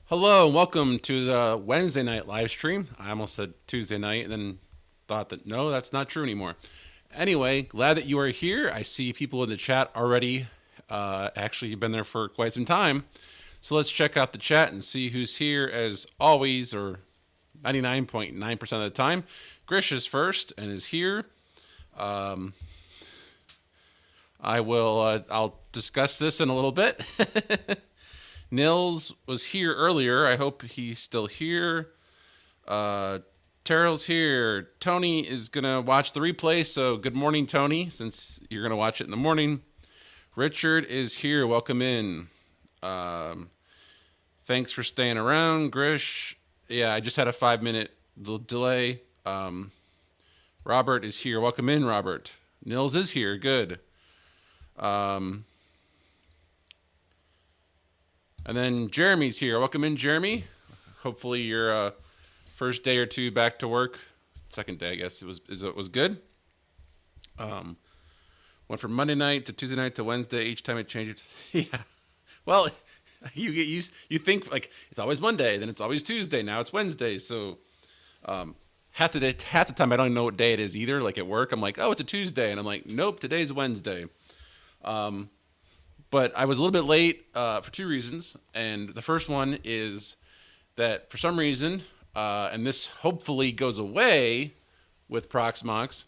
Hello and welcome to the Wednesday night live stream. I almost said Tuesday night and then thought that no, that's not true anymore. Anyway, glad that you are here. I see people in the chat already. Actually, you've been there for quite some time. So let's check out the chat and see who's here as always, or 99.9% of the time. Grish is first and is here. I'll discuss this in a little bit. Nils was here earlier. I hope he's still here. Terrell's here. Tony is going to watch the replay, so good morning, Tony, since you're going to watch it in the morning. Richard is here. Welcome in. Thanks for staying around, Grish. Yeah, I just had a 5-minute delay. Robert is here. Welcome in, Robert. Nils is here. Good. And then Jeremy's here. Welcome in, Jeremy. Hopefully your first day or two back to work, second day, I guess, it was good. Went from Monday night to Tuesday night to Wednesday. Each time it changed. Yeah. Well, you get used. You think like it's always Monday, then it's always Tuesday. Now it's Wednesday. So half the time I don't even know what day it is either. Like at work, I'm like, oh, it's a Tuesday, and I'm like, nope, today's Wednesday. But I was a little bit late for two reasons. And the first one is that for some reason, and this hopefully goes away with Proxmox,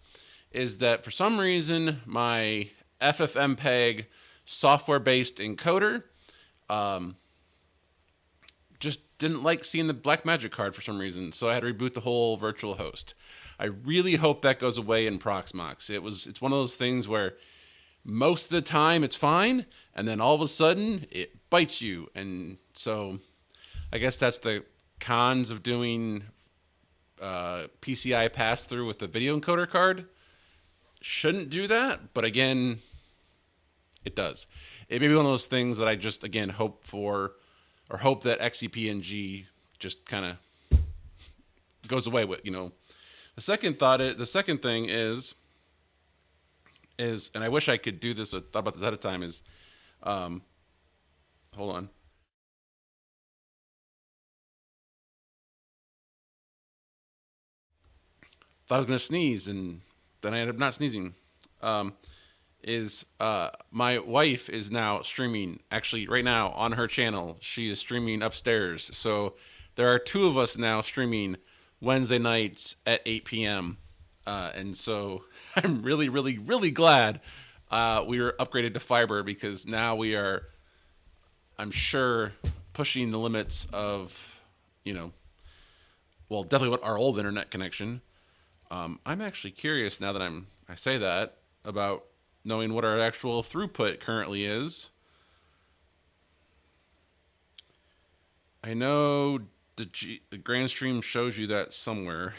is that for some reason my FFmpeg software-based encoder just didn't like seeing the Blackmagic card for some reason. So I had to reboot the whole virtual host. I really hope that goes away in Proxmox. It's one of those things where most of the time it's fine, and then all of a sudden it bites you. And so I guess that's the cons of doing PCI pass-through with the video encoder card. Shouldn't do that, but again, it does. It may be one of those things that I just, again, hope for, or hope that XCP-NG just kind of goes away with, The second thing is, and I wish I could do this, I thought about this ahead of time, is, hold on. Thought I was going to sneeze, and then I ended up not sneezing. My wife is now streaming, actually right now on her channel. She is streaming upstairs. So there are two of us now streaming Wednesday nights at 8 p.m. And so I'm really, really, really glad we were upgraded to fiber, because now we are, I'm sure, pushing the limits of, well, definitely what our old internet connection. I'm actually curious now that I say that about knowing what our actual throughput currently is. I know the grand stream shows you that somewhere.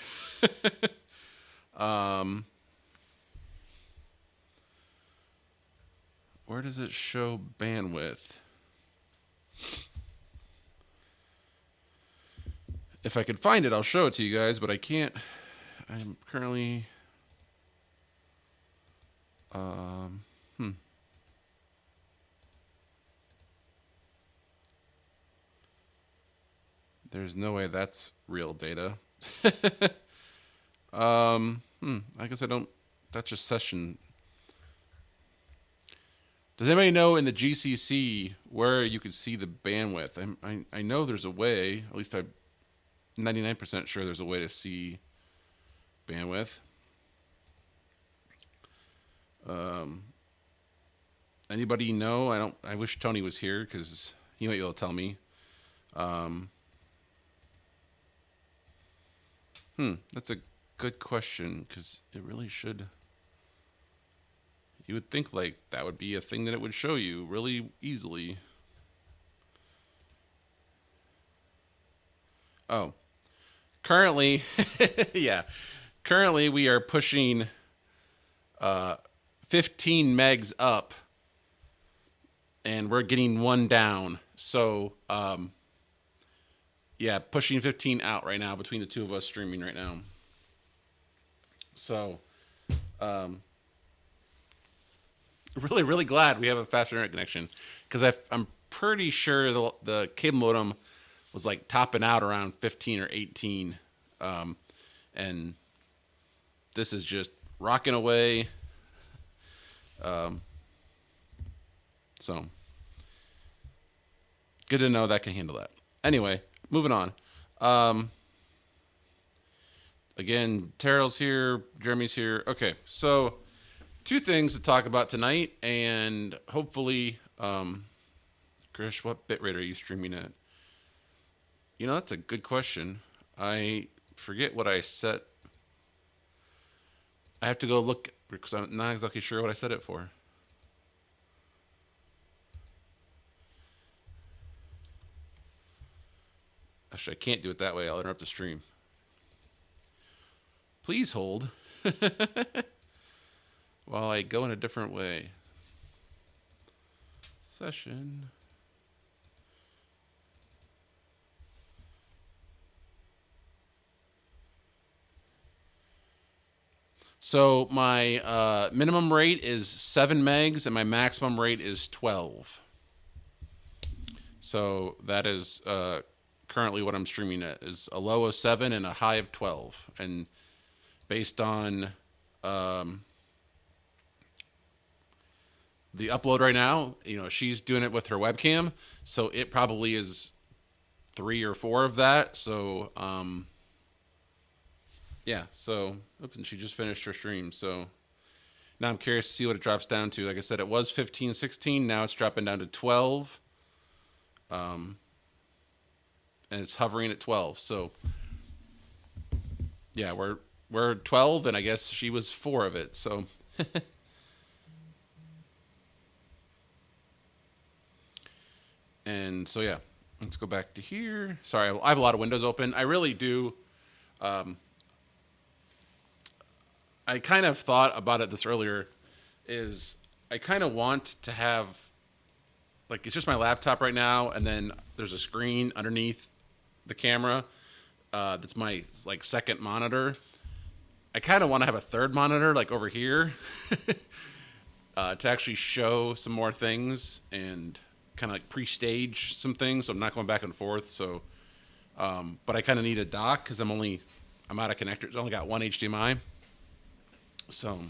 Where does it show bandwidth? If I could find it, I'll show it to you guys, but I can't. I'm currently There's no way that's real data. I guess I don't. That's just session. Does anybody know in the GCC where you could see the bandwidth? I know there's a way. At least I'm 99% sure there's a way to see bandwidth. Anybody know? I wish Tony was here because he might be able to tell me. That's a good question, because it really should. You would think like that would be a thing that it would show you really easily. Oh, currently, yeah, currently we are pushing 15 megs up, and we're getting one down. So, yeah, pushing 15 out right now between the two of us streaming right now. So, really, really glad we have a faster internet connection, because I'm pretty sure the cable modem was like topping out around 15 or 18. And this is just rocking away. So good to know that can handle that. Anyway, moving on. Again, Terrell's here, Jeremy's here. Okay, so two things to talk about tonight, and hopefully, Krish, what bitrate are you streaming at? You know, that's a good question. I forget what I set. I have to go look because I'm not exactly sure what I set it for. Actually, I can't do it that way. I'll interrupt the stream. Please hold while I go in a different way. Session. So my minimum rate is 7 megs and my maximum rate is 12. So that is currently what I'm streaming at, is a low of 7 and a high of 12. And based on the upload right now, you know, she's doing it with her webcam, so it probably is 3 or 4 of that. So yeah, so oops, and she just finished her stream, so now I'm curious to see what it drops down to. Like I said, it was 15, 16, now it's dropping down to 12. And it's hovering at 12. So yeah, we're 12, and I guess she was 4 of it. So and so yeah, let's go back to here. Sorry, I have a lot of windows open. I really do. I kind of thought about it this earlier. Is I kind of want to have, like, it's just my laptop right now, and then there's a screen underneath the camera. That's my like second monitor. I kind of want to have a third monitor like over here to actually show some more things and kind of like pre-stage some things, so I'm not going back and forth. So but I kind of need a dock because I'm out of connectors. I only got one HDMI. So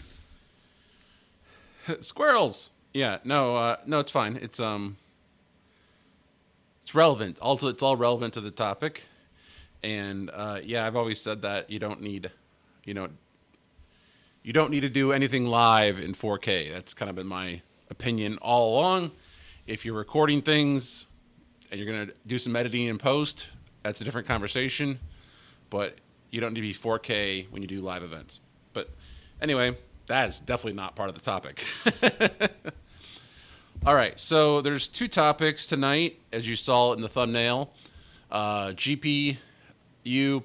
squirrels. Yeah, no, it's fine. It's relevant. It's all relevant to the topic. And yeah, I've always said that you don't need to do anything live in 4K. That's kind of been my opinion all along. If you're recording things and you're going to do some editing in post, that's a different conversation. But you don't need to be 4K when you do live events. But anyway, that is definitely not part of the topic. All right, so there's 2 topics tonight, as you saw in the thumbnail. GPU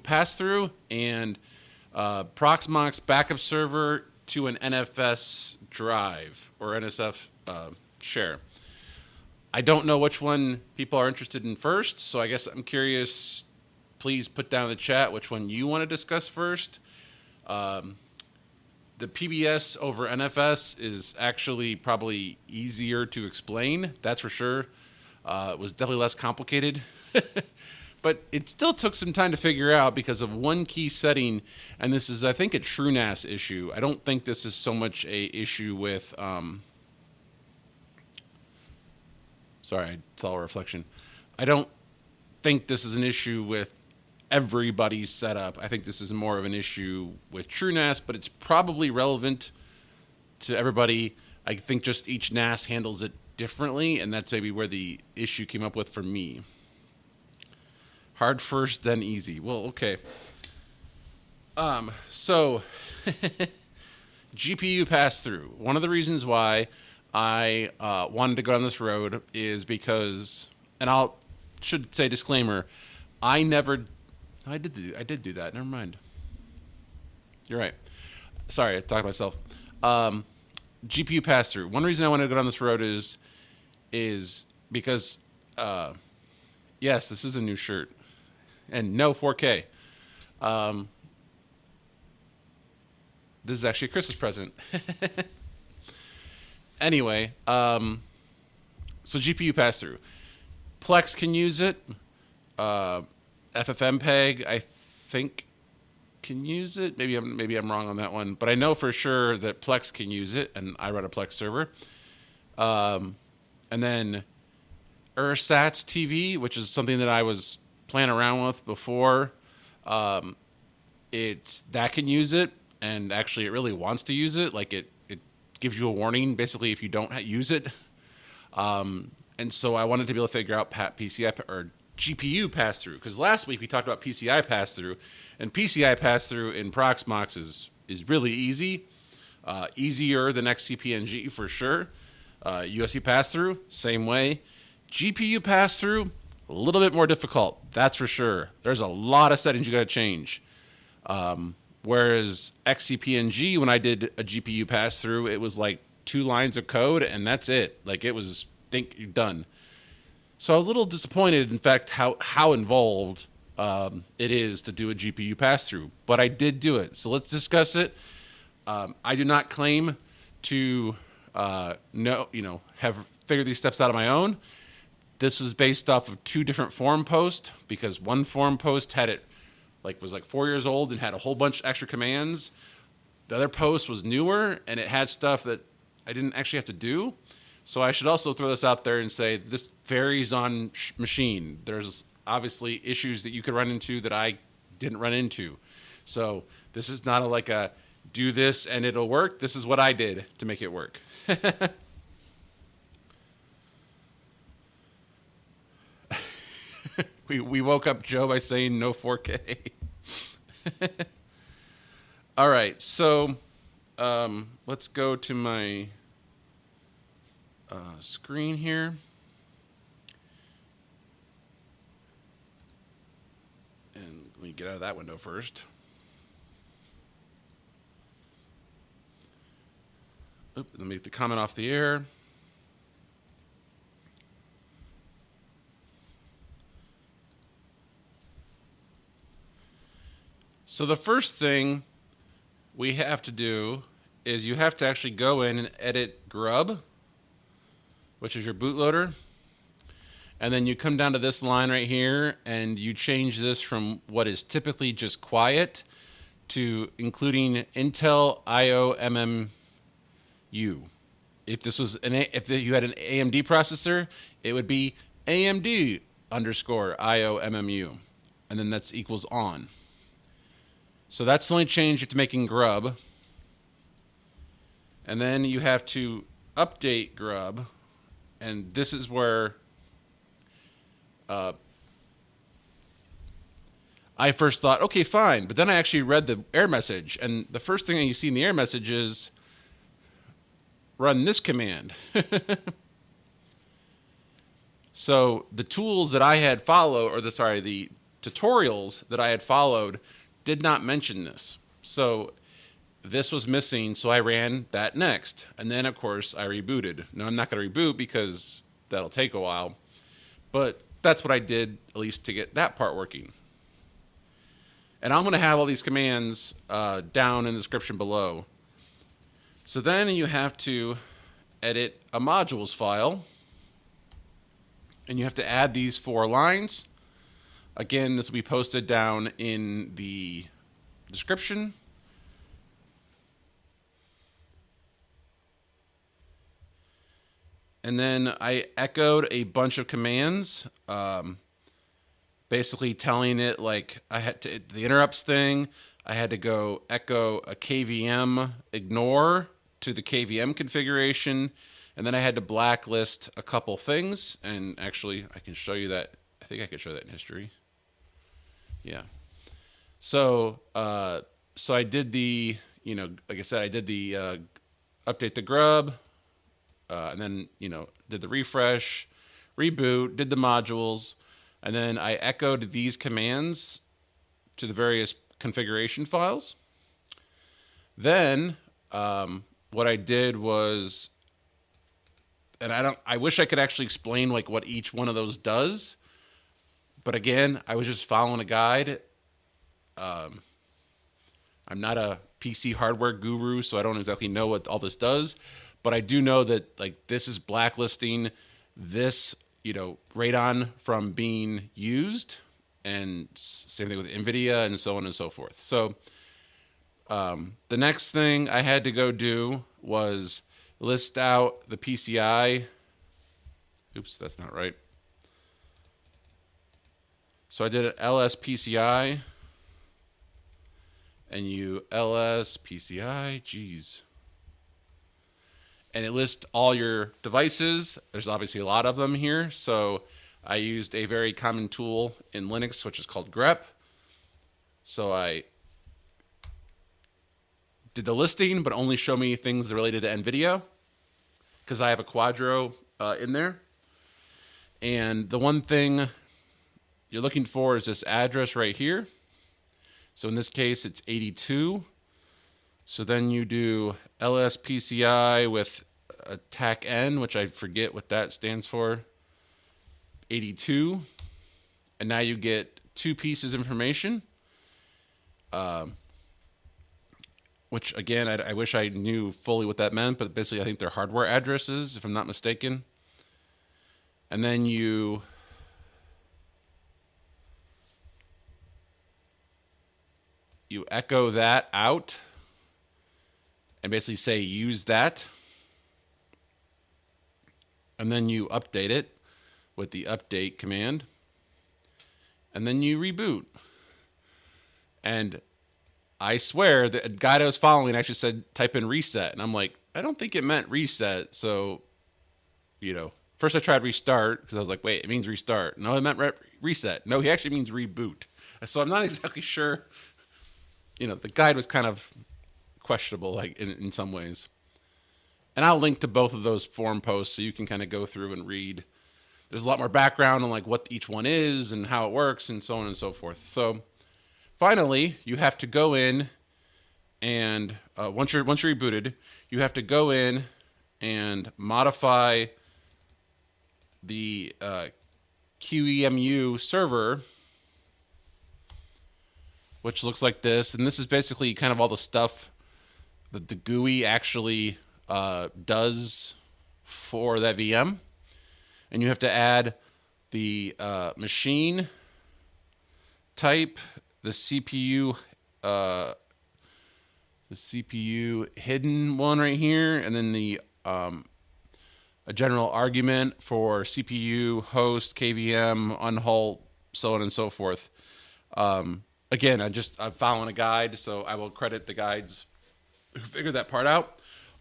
pass-through and Proxmox Backup Server to an NFS drive or NSF share. I don't know which one people are interested in first, so I guess I'm curious. Please put down in the chat which one you want to discuss first. The PBS over NFS is actually probably easier to explain, that's for sure. It was definitely less complicated. But it still took some time to figure out because of one key setting, and this is, I think, a TrueNAS issue. I don't think this is so much a issue with... sorry, I saw a reflection. I don't think this is an issue with everybody's setup. I think this is more of an issue with TrueNAS, but it's probably relevant to everybody. I think just each NAS handles it differently, and that's maybe where the issue came up with for me. Hard first, then easy. Well, okay. So GPU pass-through. One of the reasons why I wanted to go down this road is because, and should say disclaimer, I did do that. Never mind. You're right. Sorry, I talked to myself. GPU pass-through. One reason I wanted to go down this road is because, yes, this is a new shirt. And no 4K. This is actually a Christmas present. Anyway, so GPU pass-through. Plex can use it. FFmpeg, I think, can use it. Maybe I'm wrong on that one, but I know for sure that Plex can use it, and I run a Plex server. And then Ursats TV, which is something that I was playing around with before. It's that can use it, and actually it really wants to use it. Like it gives you a warning basically if you don't use it. And so I wanted to be able to figure out PCI or GPU pass through, because last week we talked about PCI pass through, and PCI pass through in Proxmox is really easy, easier than XCP-NG for sure. USB pass through, same way. GPU pass through, a little bit more difficult, that's for sure. There's a lot of settings you got to change. Whereas XCP-NG, when I did a GPU pass through, it was like 2 lines of code and that's it. Like it was, think you're done. So I was a little disappointed, in fact, how involved it is to do a GPU pass through, but I did do it. So let's discuss it. I do not claim to have figured these steps out on my own. This was based off of 2 different forum posts, because one forum post had it was 4 years old and had a whole bunch of extra commands. The other post was newer and it had stuff that I didn't actually have to do. So I should also throw this out there and say this varies on machine. There's obviously issues that you could run into that I didn't run into. So this is not like a do this and it'll work. This is what I did to make it work. We woke up Joe by saying no 4K. All right, so let's go to my screen here. And let me get out of that window first. Oop, let me get the comment off the air. So the first thing we have to do is you have to actually go in and edit grub, which is your bootloader. And then you come down to this line right here and you change this from what is typically just quiet to including Intel IO MMU. If this was if you had an AMD processor, it would be AMD _ IO MMU. And then that's equals on. So that's the only change you have to make in grub. And then you have to update grub. And this is where I first thought, okay, fine. But then I actually read the error message. And the first thing that you see in the error message is run this command. So the tools that I had followed, the tutorials that I had followed did not mention this. So this was missing, so I ran that next. And then, of course, I rebooted. Now, I'm not going to reboot because that'll take a while. But that's what I did, at least to get that part working. And I'm going to have all these commands down in the description below. So then you have to edit a modules file. And you have to add these 4 lines. Again, this will be posted down in the description. And then I echoed a bunch of commands, basically telling it like I had to, the interrupts thing, I had to go echo a KVM ignore to the KVM configuration. And then I had to blacklist a couple things. And actually, I can show you that. I think I could show that in history. Yeah. So I did the, like I said, I did the update the grub, and then, did the refresh, reboot, did the modules, and then I echoed these commands to the various configuration files. Then what I did was, and I wish I could actually explain like what each one of those does. But again, I was just following a guide. I'm not a PC hardware guru, so I don't exactly know what all this does. But I do know that like this is blacklisting this, radon from being used. and same thing with NVIDIA and so on and so forth. So the next thing I had to go do was list out the PCI. Oops, that's not right. So I did an ls PCI, and you ls PCI, geez. And it lists all your devices. There's obviously a lot of them here. So I used a very common tool in Linux, which is called grep. So I did the listing, but only show me things related to NVIDIA, because I have a Quadro in there. And the one thing you're looking for is this address right here. So in this case, it's 82. So then you do lspci with a TAC-N, which I forget what that stands for, 82. And now you get 2 pieces of information, which again, I wish I knew fully what that meant, but basically I think they're hardware addresses, if I'm not mistaken. And then you echo that out and basically say use that. And then you update it with the update command. And then you reboot. And I swear the guide I was following actually said type in reset. And I'm like, I don't think it meant reset. So, first I tried restart because I was like, wait, it means restart. No, it meant reset. No, he actually means reboot. So I'm not exactly sure. The guide was kind of questionable, like in some ways. And I'll link to both of those forum posts so you can kind of go through and read. There's a lot more background on like what each one is and how it works and so on and so forth. So finally, you have to go in and once you're rebooted, you have to go in and modify the QEMU server, which looks like this. And this is basically kind of all the stuff that the GUI actually does for that VM. And you have to add the machine type, the CPU hidden one right here, and then the a general argument for CPU, host, KVM, unhalt, so on and so forth. Again, I'm following a guide, so I will credit the guides who figured that part out.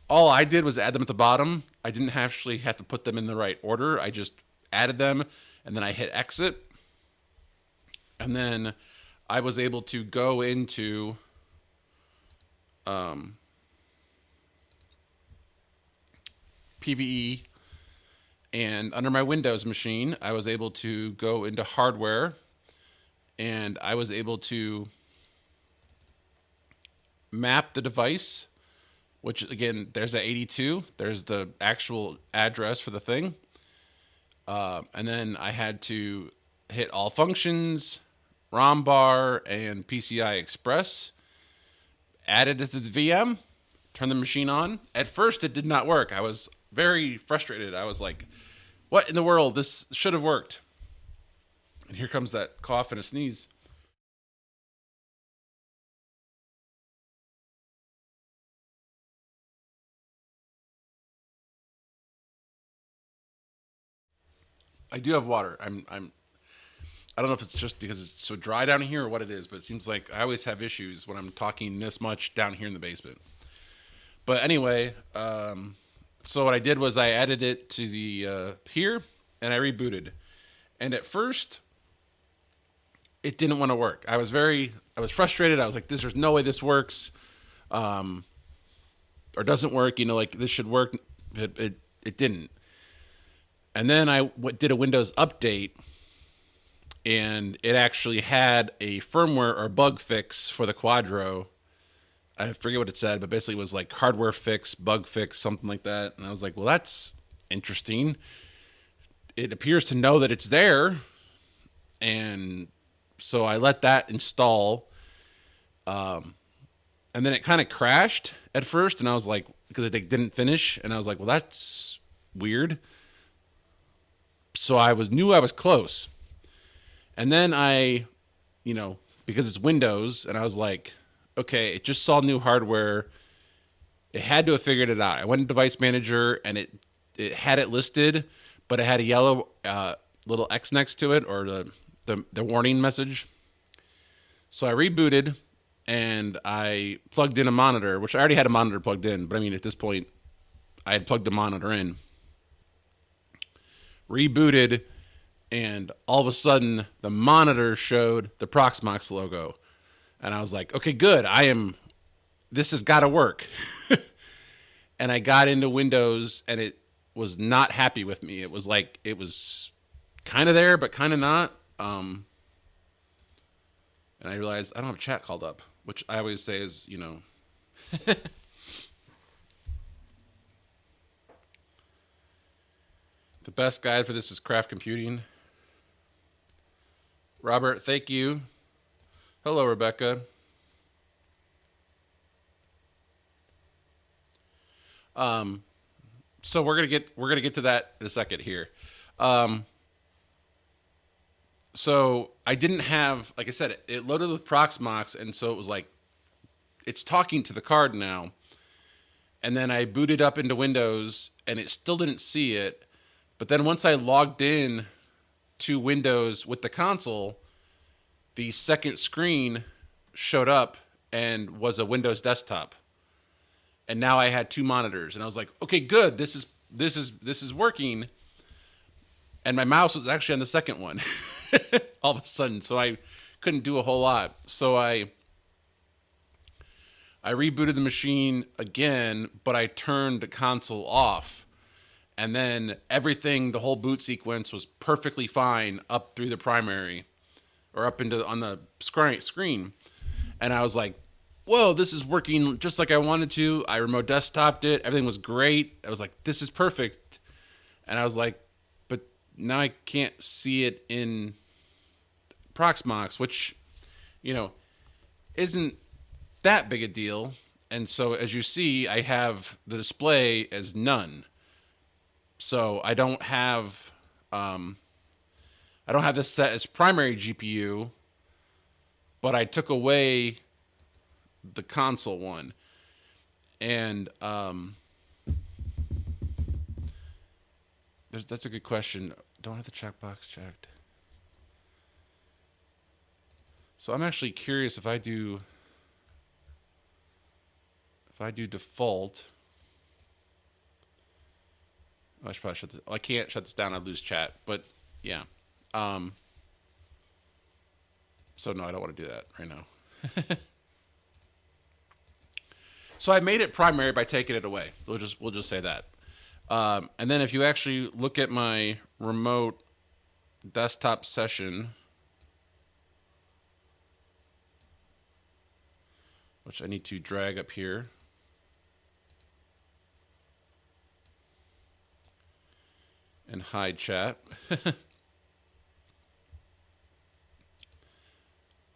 All I did was add them at the bottom. I didn't actually have to put them in the right order. I just added them, and then I hit exit. And then I was able to go into PVE, and under my Windows machine, I was able to go into hardware, and I was able to map the device, which again, there's that 82. There's the actual address for the thing. And then I had to hit all functions, ROM bar, and PCI Express. Added it to the VM, turn the machine on. At first, it did not work. I was very frustrated. I was like, what in the world? This should have worked. And here comes that cough and a sneeze. I do have water. I don't know if it's just because it's so dry down here or what it is, but it seems like I always have issues when I'm talking this much down here in the basement. But anyway, so what I did was I added it to the here, and I rebooted. And at first, it didn't want to work. I was frustrated. I was like, there's no way this works, or doesn't work. Like this should work. It didn't. And then I did a Windows update, and it actually had a firmware or bug fix for the Quadro. I forget what it said, but basically it was like hardware fix, bug fix, something like that. And I was like, well, that's interesting. It appears to know that it's there. And so I let that install. And then it kind of crashed at first. And I was like, because it didn't finish. And I was like, well, that's weird. So I knew I was close. And then I you know, because it's Windows, and I was like, okay, it just saw new hardware. It had to have figured it out. I went to Device Manager, and it had it listed, but it had a yellow little X next to it, or the warning message. So I rebooted, and I plugged in a monitor, which I already had a monitor plugged in, but I mean, at this point, I had plugged the monitor in. Rebooted, and all of a sudden, the monitor showed the Proxmox logo. And I was like, okay, good. This has got to work. And I got into Windows, and it was not happy with me. It was like, it was kind of there, but kind of not. And I realized I don't have chat called up, which I always say is, you know. The best guide for this is Craft Computing. Robert, thank you. Hello, Rebecca. So we're gonna get to that in a second here. So I didn't have, like I said, it loaded with Proxmox, and so it was like, it's talking to the card now. And then I booted up into Windows, and it still didn't see it. But then once I logged in to Windows with the console, the second screen showed up and was a Windows desktop. And now I had two monitors, and I was like, okay, good. This is working. And my mouse was actually on the second one all of a sudden, so I couldn't do a whole lot. So I rebooted the machine again, but I turned the console off. And then everything, the whole boot sequence was perfectly fine up through the primary, or up on the screen. And I was like, whoa, this is working just like I wanted to. I remote desktoped it. Everything was great. I was like, this is perfect. And I was like, but now I can't see it in Proxmox, which, you know, isn't that big a deal. And so as you see, I have the display as none. So I don't have this set as primary GPU, but I took away the console one. And that's a good question. Don't have the checkbox checked. So I'm actually curious if I do default. I should probably I can't shut this down. I'd lose chat. But yeah. So no, I don't want to do that right now. So I made it primary by taking it away. We'll just say that. And then if you actually look at my remote desktop session, which I need to drag up here. And hide chat.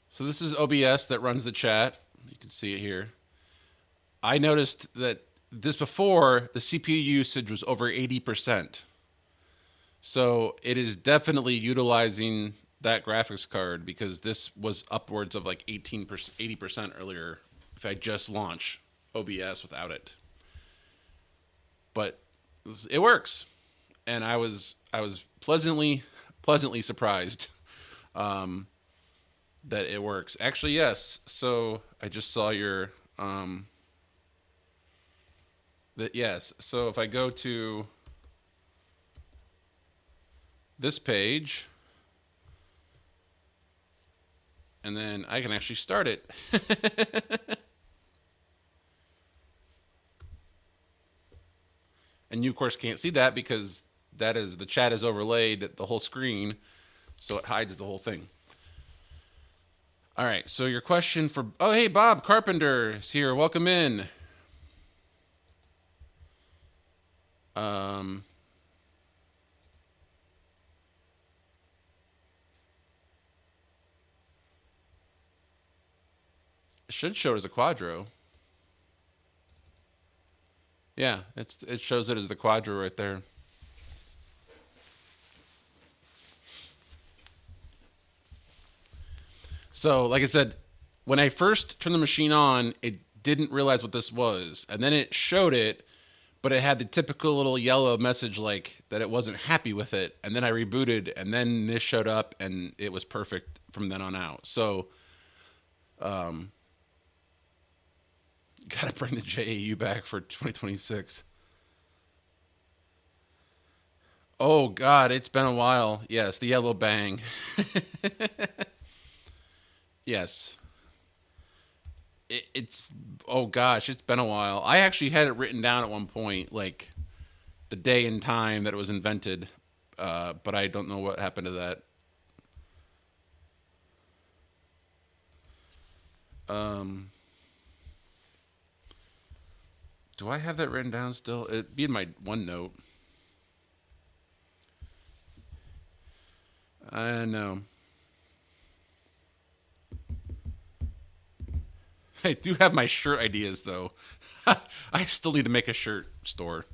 So this is OBS that runs the chat. You can see it here. I noticed that before, the CPU usage was over 80%. So it is definitely utilizing that graphics card, because this was upwards of like 18%, 80% earlier if I just launch OBS without it. But it works. And I was pleasantly surprised that it works. Actually, yes. So I just saw your that yes. So if I go to this page, and then I can actually start it. And you, of course, can't see that because the chat is overlaid the whole screen, so it hides the whole thing. All right, so your question for... Oh, hey, Bob Carpenter is here. Welcome in. It should show it as a Quadro. Yeah, it shows it as the Quadro right there. So, like I said, when I first turned the machine on, it didn't realize what this was, and then it showed it, but it had the typical little yellow message like that it wasn't happy with it. And then I rebooted, and then this showed up, and it was perfect from then on out. So, gotta bring the JAU back for 2026. Oh God, it's been a while. Yes, the yellow bang. Yes. It's oh gosh, it's been a while. I actually had it written down at one point, like the day and time that it was invented, but I don't know what happened to that. Do I have that written down still? It'd be in my OneNote. I know. I do have my shirt ideas though. I still need to make a shirt store.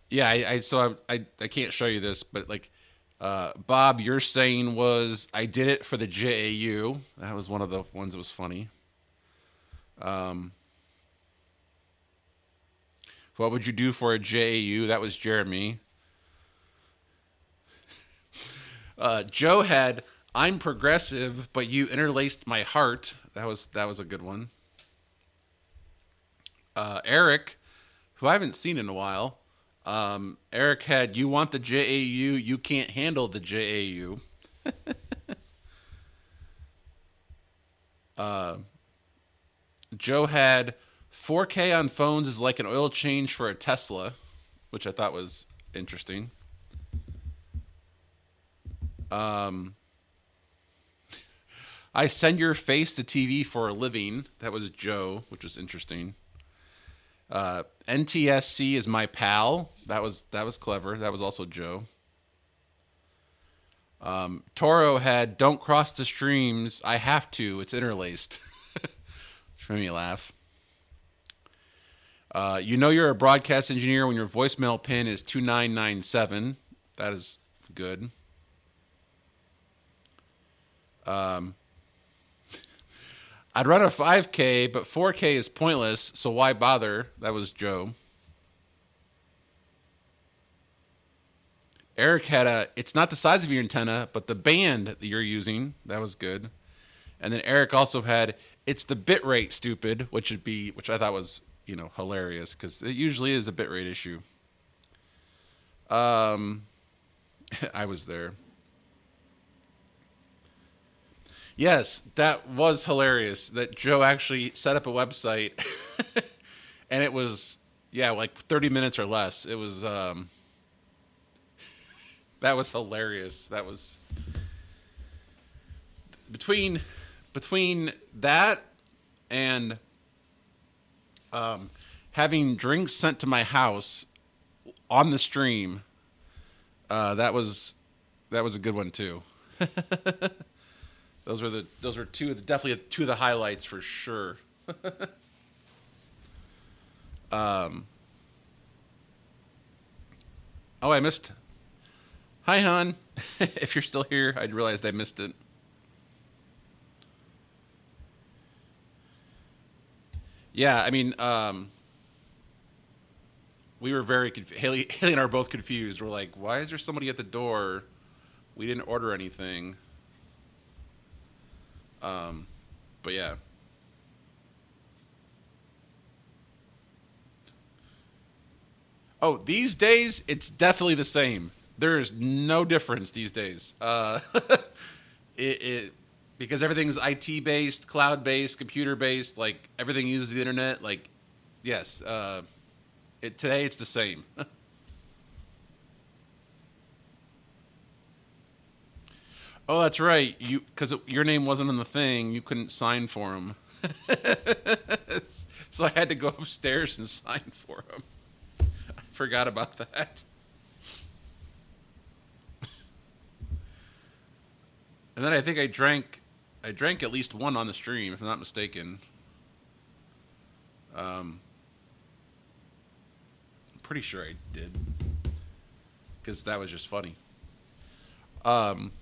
Yeah, I can't show you this, but like, Bob, your saying was I did it for the JAU. That was one of the ones that was funny. Um, what would you do for a JAU? That was Jeremy. Joe had I'm progressive, but you interlaced my heart. That was a good one. Eric, who I haven't seen in a while. Eric had you want the JAU, you can't handle the JAU. Joe had 4K on phones is like an oil change for a Tesla, which I thought was interesting. Um, I send your face to TV for a living. That was Joe, which was interesting. NTSC is my pal. That was clever. That was also Joe. Toro had don't cross the streams. I have to. It's interlaced. Which made me laugh. You know you're a broadcast engineer when your voicemail pin is 2997. That is good. Um, I'd run a 5K, but 4K is pointless, so why bother? That was Joe. Eric had it's not the size of your antenna, but the band that you're using. That was good. And then Eric also had, it's the bit rate, stupid, which I thought was, hilarious, because it usually is a bit rate issue. Um, I was there. Yes, that was hilarious. That Joe actually set up a website, and it was like 30 minutes or less. It was that was hilarious. That was between that and having drinks sent to my house on the stream. That was a good one too. Those were definitely two of the highlights for sure. Oh, I missed. Hi, hon. If you're still here, I realized I missed it. Yeah, I mean, we were very Haley and I are both confused. We're like, why is there somebody at the door? We didn't order anything. But yeah. Oh, these days it's definitely the same. There's no difference these days. It because everything's IT based, cloud based, computer based. Like everything uses the internet. Like, yes. Today it's the same. Oh, that's right. Because your name wasn't in the thing, you couldn't sign for him. So I had to go upstairs and sign for him. I forgot about that. And then I think I drank at least one on the stream, if I'm not mistaken. I'm pretty sure I did. because that was just funny. Um,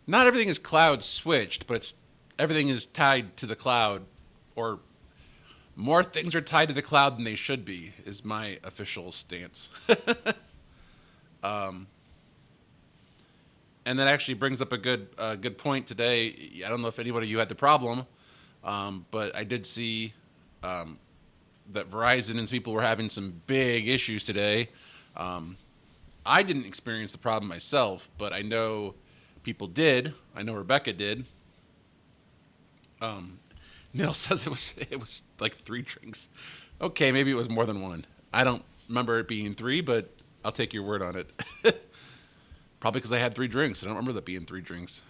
Not everything is cloud switched, but everything is tied to the cloud, or more things are tied to the cloud than they should be. Is my official stance. And that actually brings up a good point today. I don't know if anybody of you had the problem, but I did see that Verizon and some people were having some big issues today. I didn't experience the problem myself, but I know people did. I know Rebecca did. Neil says it was like 3 drinks. Okay, maybe it was more than one. I don't remember it being 3, but I'll take your word on it. Probably because I had 3 drinks. I don't remember that being 3 drinks.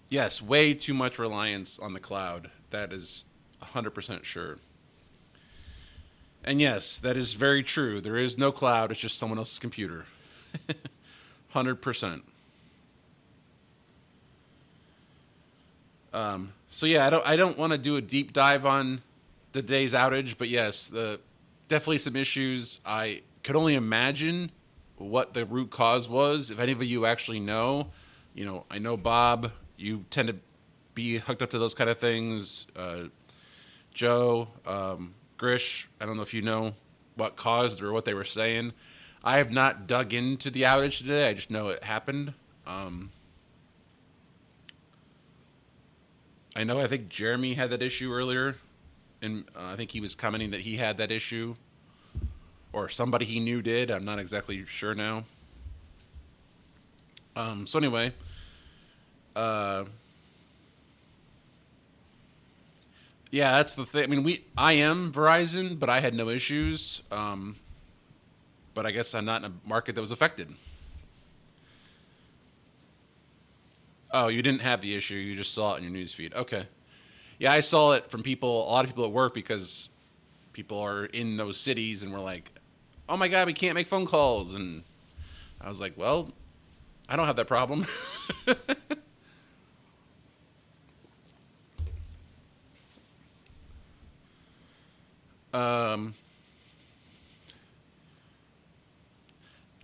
Yes, way too much reliance on the cloud. That is 100% sure. And yes, that is very true. There is no cloud. It's just someone else's computer. 100%. So yeah, I don't want to do a deep dive on the day's outage, but yes, definitely some issues. I could only imagine what the root cause was. If any of you actually know, I know Bob, you tend to be hooked up to those kind of things. Joe, Grish, I don't know if you know what caused or what they were saying. I have not dug into the outage today. I just know it happened. I think Jeremy had that issue earlier, and I think he was commenting that he had that issue, or somebody he knew did. I'm not exactly sure now. So anyway, yeah, that's the thing. I mean, I am Verizon, but I had no issues. But I guess I'm not in a market that was affected. Oh, you didn't have the issue. You just saw it in your news feed. Okay. Yeah, I saw it from a lot of people at work, because people are in those cities and we're like, oh my God, we can't make phone calls. And I was like, well, I don't have that problem.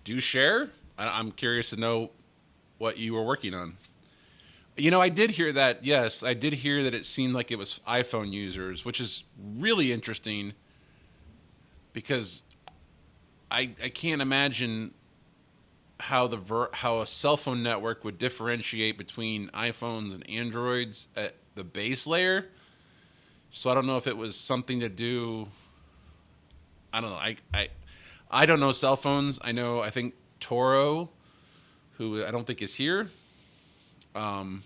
Do share? I'm curious to know what you were working on. I did hear that. Yes, I did hear that it seemed like it was iPhone users, which is really interesting, because I can't imagine how a cell phone network would differentiate between iPhones and Androids at the base layer. So I don't know if it was something to do. I don't know. I don't know cell phones. I think Toro, who I don't think is here. Toro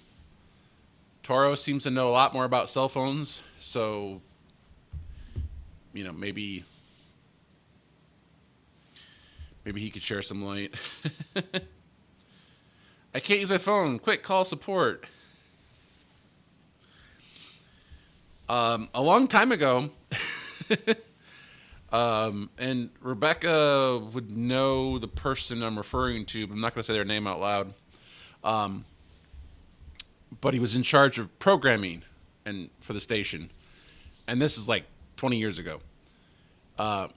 seems to know a lot more about cell phones, so maybe he could share some light. I can't use my phone. Quick, call support. A long time ago, and Rebecca would know the person I'm referring to, but I'm not going to say their name out loud. But he was in charge of programming for the station, and this is like 20 years ago.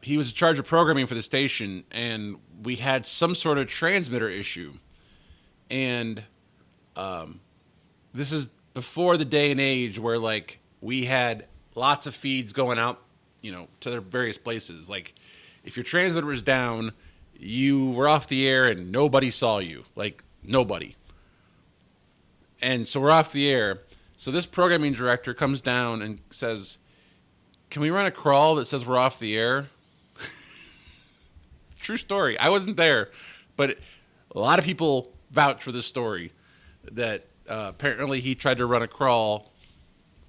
He was in charge of programming for the station, and we had some sort of transmitter issue. And this is before the day and age where we had lots of feeds going out, to their various places. Like, if your transmitter was down, you were off the air and nobody saw you. Like, nobody. And so we're off the air. So this programming director comes down and says, can we run a crawl that says we're off the air? True story. I wasn't there, but a lot of people vouch for this story, that apparently he tried to run a crawl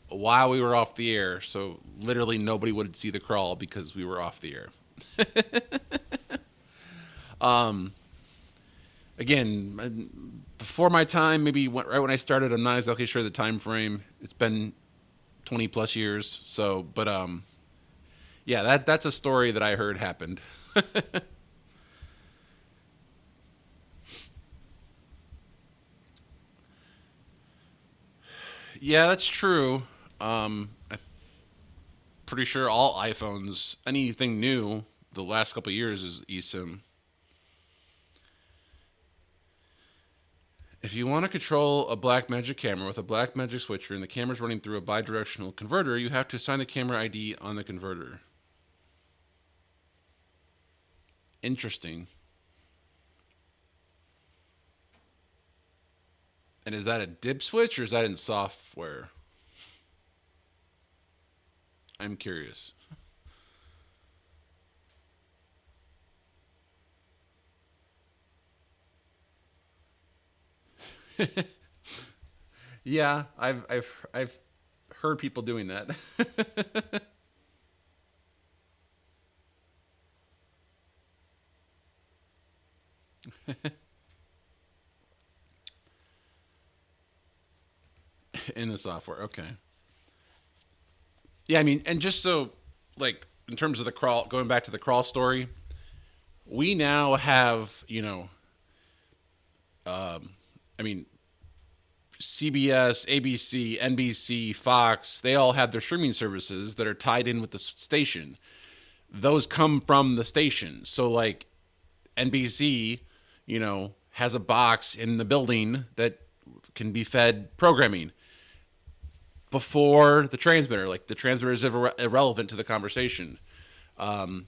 while we were off the air. So literally nobody would see the crawl because we were off the air. Again, before my time, maybe right when I started, I'm not exactly sure the time frame. It's been 20 plus years. So, but yeah, that's a story that I heard happened. Yeah, that's true. pretty sure all iPhones, anything new, the last couple of years is eSIM. If you want to control a Blackmagic camera with a Blackmagic switcher and the camera's running through a bidirectional converter, you have to assign the camera ID on the converter. Interesting. And is that a dip switch or is that in software? I'm curious. Yeah, I've heard people doing that. In the software. Okay. Yeah, I mean, and just so like in terms of the crawl, going back to the crawl story, we now have, I mean, CBS, ABC, NBC, Fox, they all have their streaming services that are tied in with the station. Those come from the station. So like NBC, has a box in the building that can be fed programming before the transmitter. Like the transmitter is irrelevant to the conversation. Um,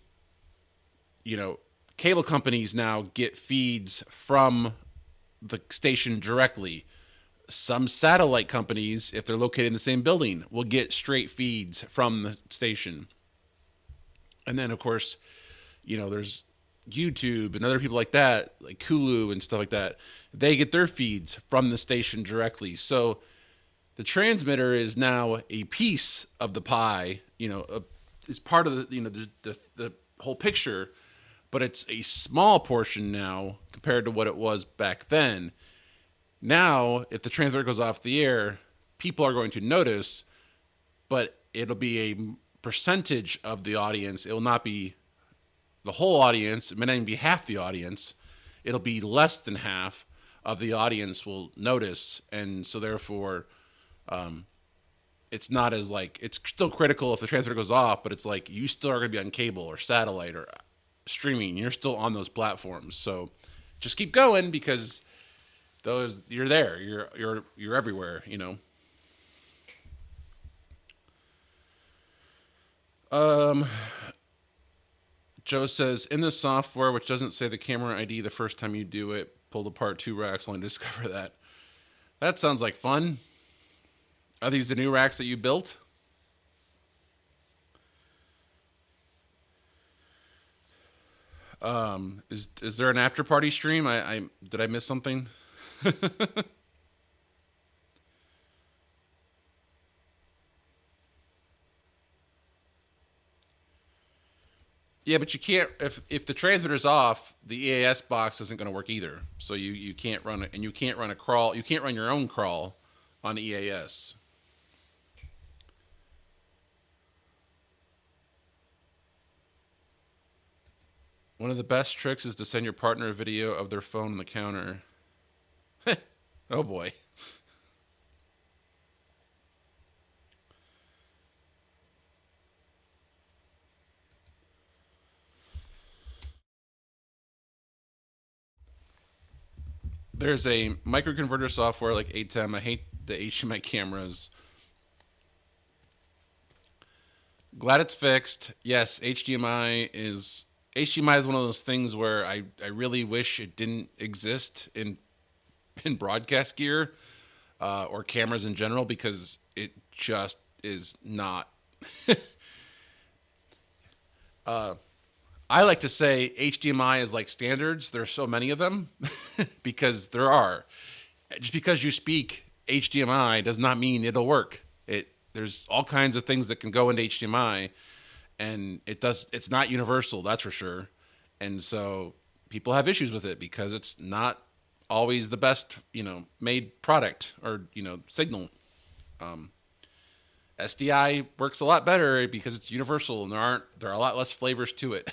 Cable companies now get feeds from the station directly. Some satellite companies, if they're located in the same building, will get straight feeds from the station. And then, of course, there's YouTube and other people like that, like Hulu and stuff like that. They get their feeds from the station directly. So the transmitter is now a piece of the pie. It's part of the whole picture, but it's a small portion now compared to what it was back then. Now, if the transmitter goes off the air, people are going to notice, but it'll be a percentage of the audience. It will not be the whole audience. It may not even be half the audience. It'll be less than half of the audience will notice. And so therefore, it's not as like, it's still critical if the transmitter goes off, but it's like you still are going to be on cable or satellite or streaming. You're still on those platforms. So just keep going because you're there. You're everywhere, Joe says, in the software, which doesn't say the camera ID the first time you do it, pulled apart 2 racks only to discover that. That sounds like fun. Are these the new racks that you built? Is there an after party stream? I did I miss something? Yeah, but you can't if the transmitter's off, the EAS box isn't going to work either. So you can't run it, and you can't run a crawl. You can't run your own crawl on EAS. One of the best tricks is to send your partner a video of their phone on the counter. Oh boy. There's a microconverter software like ATEM. I hate the HDMI cameras. Glad it's fixed. Yes, HDMI is one of those things where I really wish it didn't exist in broadcast gear or cameras in general because it just is not. I like to say HDMI is like standards. There's so many of them because there are. Just because you speak HDMI does not mean it'll work. There's all kinds of things that can go into HDMI, and it's not universal, that's for sure. And so people have issues with it because it's not always the best, made product or, signal. SDI works a lot better because it's universal and there are a lot less flavors to it.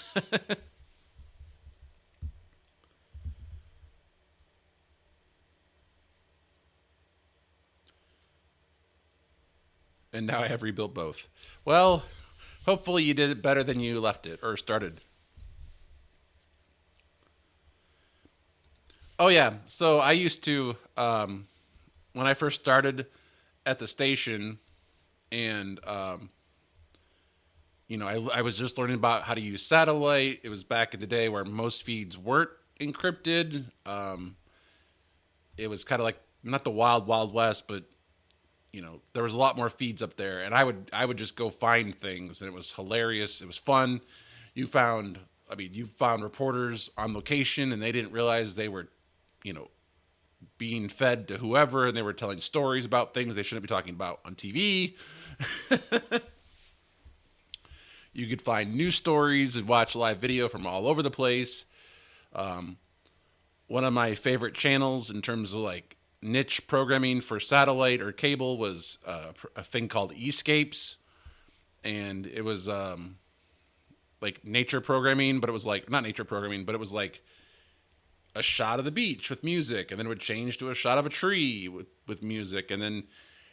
And now I have rebuilt both. Well, Hopefully you did it better than you left it or started. Oh yeah. So I used to when I first started at the station, and I was just learning about how to use satellite. It was back in the day where most feeds weren't encrypted. It was kind of like not the wild wild west, but there was a lot more feeds up there, and I would just go find things, and it was hilarious. It was fun. You found, you found reporters on location, and they didn't realize they were, you know, being fed to whoever, and they were telling stories about things they shouldn't be talking about on TV. You could find news stories and watch live video from all over the place. One of my favorite channels in terms of like niche programming for satellite or cable was a thing called Escapes, and it was like nature programming, but it was like not nature programming, but it was like a shot of the beach with music, and then it would change to a shot of a tree with music, and then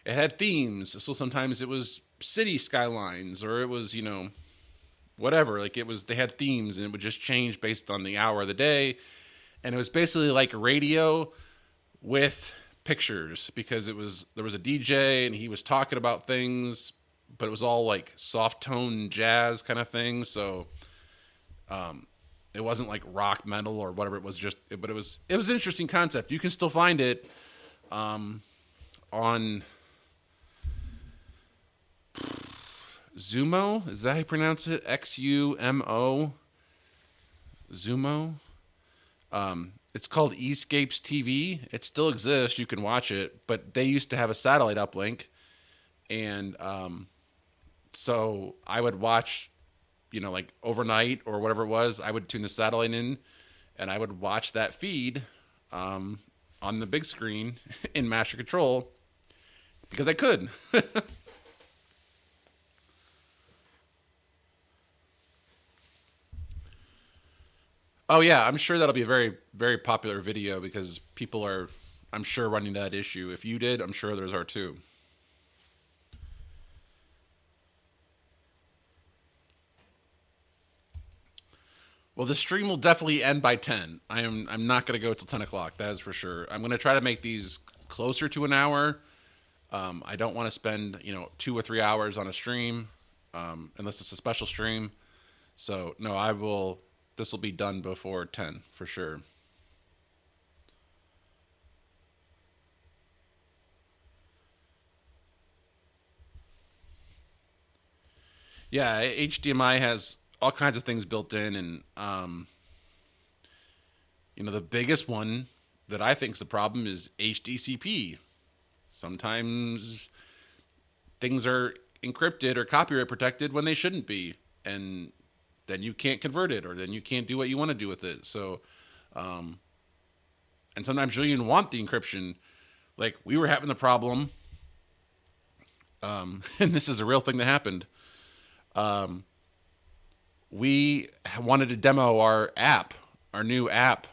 it had themes. So sometimes it was city skylines, or it was whatever. Like it was, they had themes, and it would just change based on the hour of the day, and it was basically like radio with pictures, because there was a DJ and he was talking about things, but it was all like soft tone jazz kind of thing. So it wasn't like rock metal or whatever. It was just, but it was an interesting concept. You can still find it on Zumo. Is that how you pronounce it? XUMO. Zumo. It's called Escapes TV. It still exists. You can watch it, but they used to have a satellite uplink, and so I would watch, like overnight or whatever it was. I would tune the satellite in, and I would watch that feed on the big screen in Master Control because I could. Oh yeah, I'm sure that'll be a very, very popular video because people are, I'm sure, running that issue. If you did, I'm sure others are too. Well, the stream will definitely end by 10. I'm not going to go till 10 o'clock. That is for sure. I'm going to try to make these closer to an hour. I don't want to spend 2 or 3 hours on a stream, unless it's a special stream. So no, I will. This will be done before 10 for sure. Yeah, HDMI has all kinds of things built in, and the biggest one that I think is the problem is HDCP. Sometimes things are encrypted or copyright protected when they shouldn't be, and then you can't convert it, or then you can't do what you want to do with it. So, and sometimes you don't even want the encryption. Like we were having the problem, and this is a real thing that happened. We wanted to demo our app, our new app,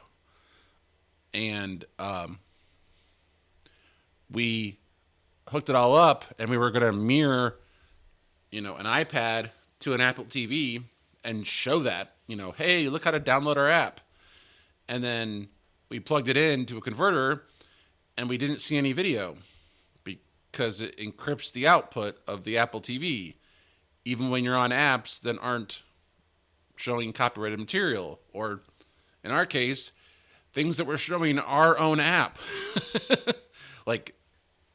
and we hooked it all up, and we were going to mirror, an iPad to an Apple TV and show that, hey, look how to download our app. And then we plugged it into a converter, and we didn't see any video because it encrypts the output of the Apple TV, even when you're on apps that aren't showing copyrighted material, or in our case, things that were showing our own app. Like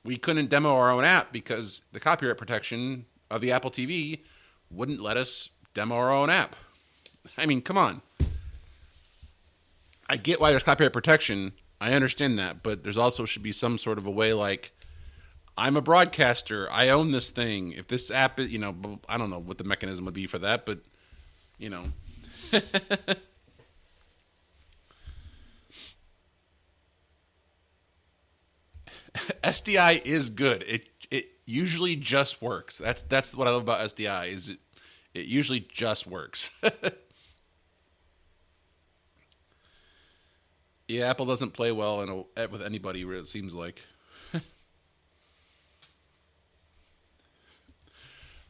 we couldn't demo our own app because the copyright protection of the Apple TV wouldn't let us demo our own app. I mean, come on. I get why there's copyright protection. I understand that, but there's also should be some sort of a way, like, I'm a broadcaster. I own this thing. If this app, I don't know what the mechanism would be for that, but, SDI is good. It usually just works. That's what I love about SDI is it usually just works. Yeah, Apple doesn't play well with anybody. It seems like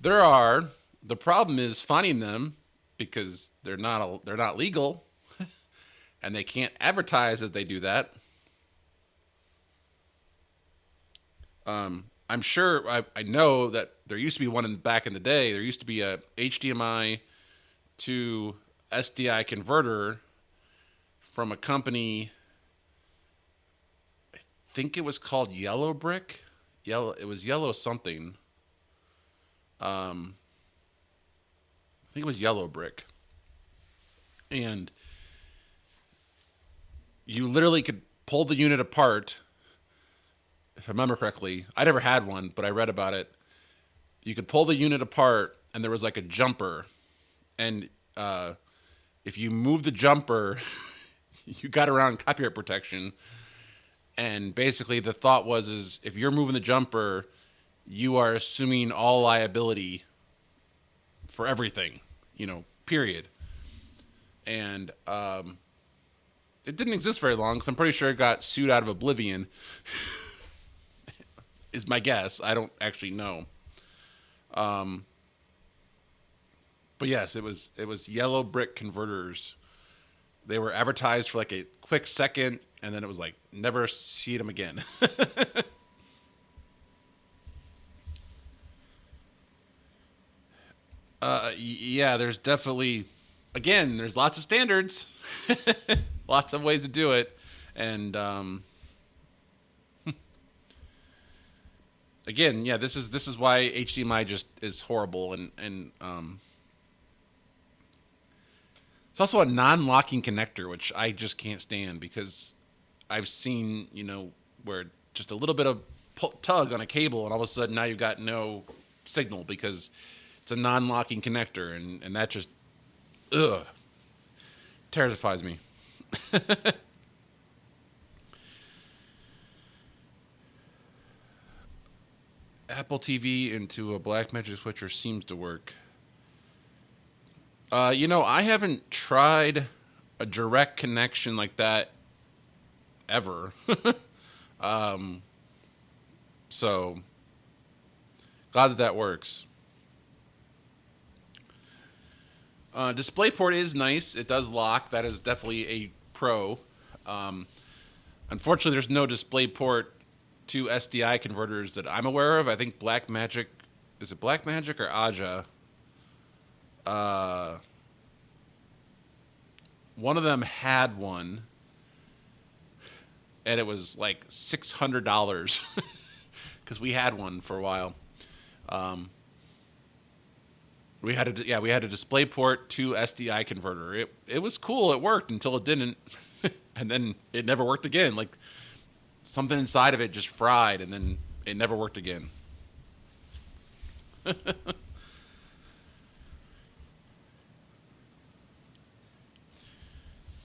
there are The problem is finding them because they're not legal, and they can't advertise that they do that. I'm sure I know that there used to be one back in the day. There used to be a HDMI to SDI converter from a company. I think it was called Yellow Brick. It was Yellow something. I think it was Yellow Brick, and you literally could pull the unit apart. If I remember correctly, I never had one, but I read about it. You could pull the unit apart, and there was like a jumper, and if you move the jumper, you got around copyright protection. And basically, the thought is if you're moving the jumper, you are assuming all liability for everything, period. And it didn't exist very long, because I'm pretty sure it got sued out of oblivion. Is my guess. I don't actually know. But yes, it was Yellow Brick converters. They were advertised for like a quick second, and then it was like, never see them again. Yeah, there's definitely, again, there's lots of standards, lots of ways to do it, and again, yeah, this is why HDMI just is horrible, and it's also a non-locking connector, which I just can't stand, because I've seen, where just a little bit of tug on a cable, and all of a sudden now you've got no signal because it's a non-locking connector, and that just, terrifies me. Apple TV into a Blackmagic switcher seems to work. I haven't tried a direct connection like that ever. So glad that works. DisplayPort is nice. It does lock. That is definitely a pro. Unfortunately, there's no DisplayPort to SDI converters that I'm aware of. I think Blackmagic, is it Blackmagic or Aja? One of them had one, and it was like $600 because we had one for a while. We had a DisplayPort to SDI converter. It was cool. It worked until it didn't, and then it never worked again. Like something inside of it just fried, and then it never worked again.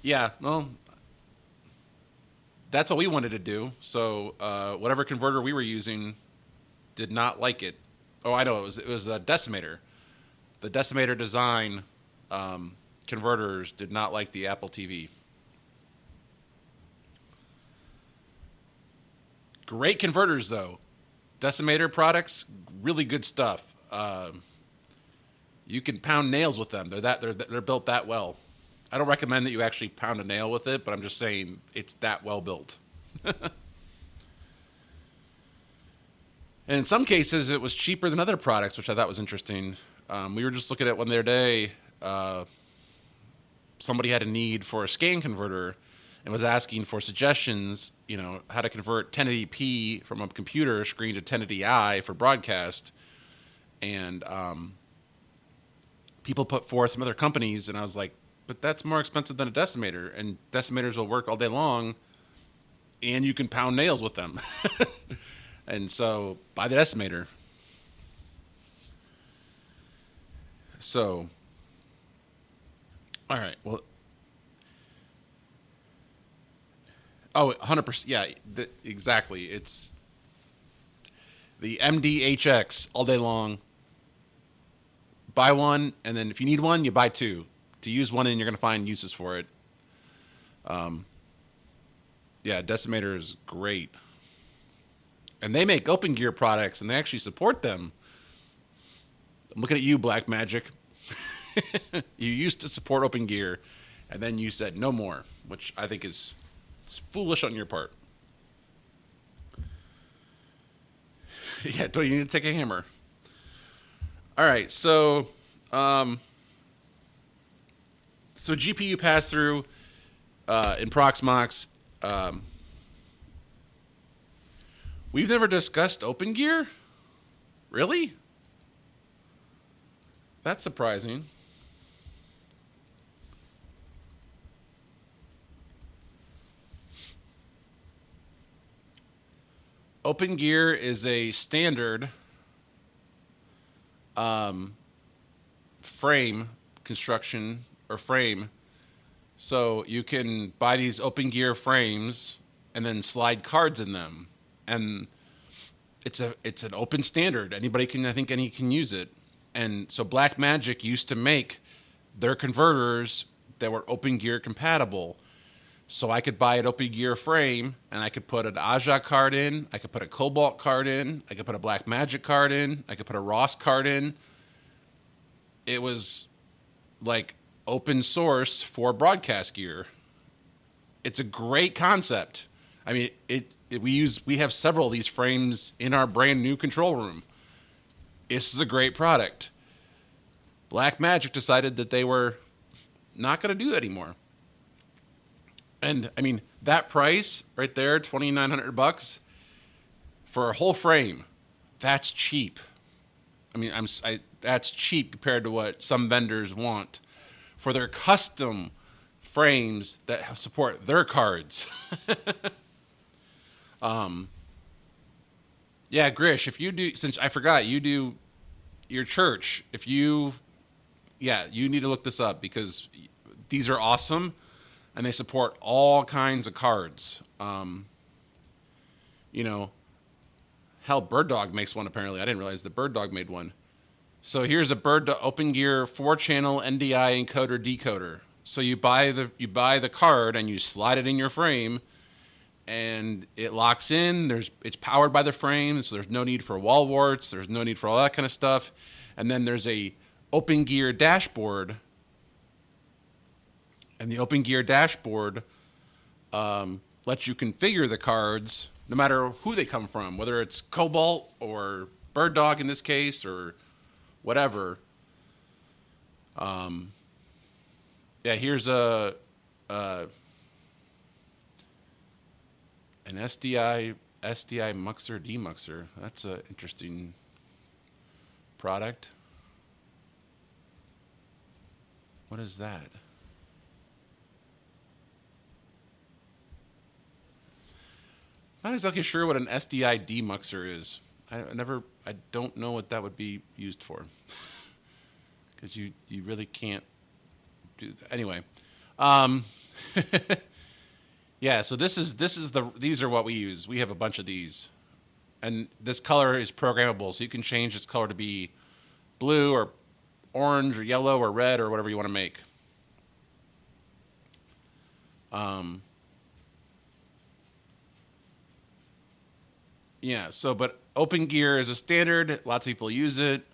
Yeah, well, that's what we wanted to do. So whatever converter we were using did not like it. Oh, I know, it was a decimator. The decimator design converters did not like the Apple TV. Great converters, though. Decimator products, really good stuff. You can pound nails with them. They're built that well. I don't recommend that you actually pound a nail with it, but I'm just saying it's that well built. And in some cases, it was cheaper than other products, which I thought was interesting. We were just looking at one the other day. Somebody had a need for a scan converter and was asking for suggestions, how to convert 1080p from a computer screen to 1080i for broadcast. And people put forth some other companies, and I was like, but that's more expensive than a decimator, and decimators will work all day long, and you can pound nails with them. And so buy the decimator. So, all right, well, 100%, yeah, exactly. It's the MDHX all day long. Buy one, and then if you need one, you buy two. To use one, and you're going to find uses for it. Yeah, Decimator is great. And they make Open Gear products, and they actually support them. I'm looking at you, Black Magic. You used to support Open Gear, and then you said no more, which I think is it's foolish on your part. Yeah, don't you need to take a hammer? All right, so GPU pass through in Proxmox. We've never discussed Open Gear? Really? That's surprising. Open Gear is a standard frame construction or frame. So you can buy these Open Gear frames and then slide cards in them. And it's an open standard. Anybody can, I think any can use it. And so Blackmagic used to make their converters that were Open Gear compatible. So I could buy an Open Gear frame and I could put an Aja card in, I could put a Cobalt card in, I could put a Blackmagic card in, I could put a Ross card in. It was like open source for broadcast gear. It's a great concept. I mean, we have several of these frames in our brand new control room. This is a great product. Blackmagic decided that they were not going to do that anymore. And I mean, that price right there, $2,900 for a whole frame, that's cheap. I mean, that's cheap compared to what some vendors want for their custom frames that support their cards. Yeah, Grish, if you do, since I forgot, you do your church. You need to look this up because these are awesome. And they support all kinds of cards. Hell, Bird Dog makes one apparently. I didn't realize that Bird Dog made one. So here's a Open Gear 4-channel NDI encoder decoder. So you buy the card and you slide it in your frame, and it locks in. It's powered by the frame, so there's no need for wall warts. There's no need for all that kind of stuff. And then there's a Open Gear dashboard. And the Open Gear dashboard lets you configure the cards no matter who they come from, whether it's Cobalt or Bird Dog in this case or whatever. Here's an SDI muxer demuxer. That's an interesting product. What is that? Not exactly sure what an SDI demuxer is. I don't know what that would be used for. Because you really can't do that. Anyway. Yeah, so these are what we use. We have a bunch of these. And this color is programmable, so you can change this color to be blue or orange or yellow or red or whatever you want to make. Yeah, but Open Gear is a standard. Lots of people use it.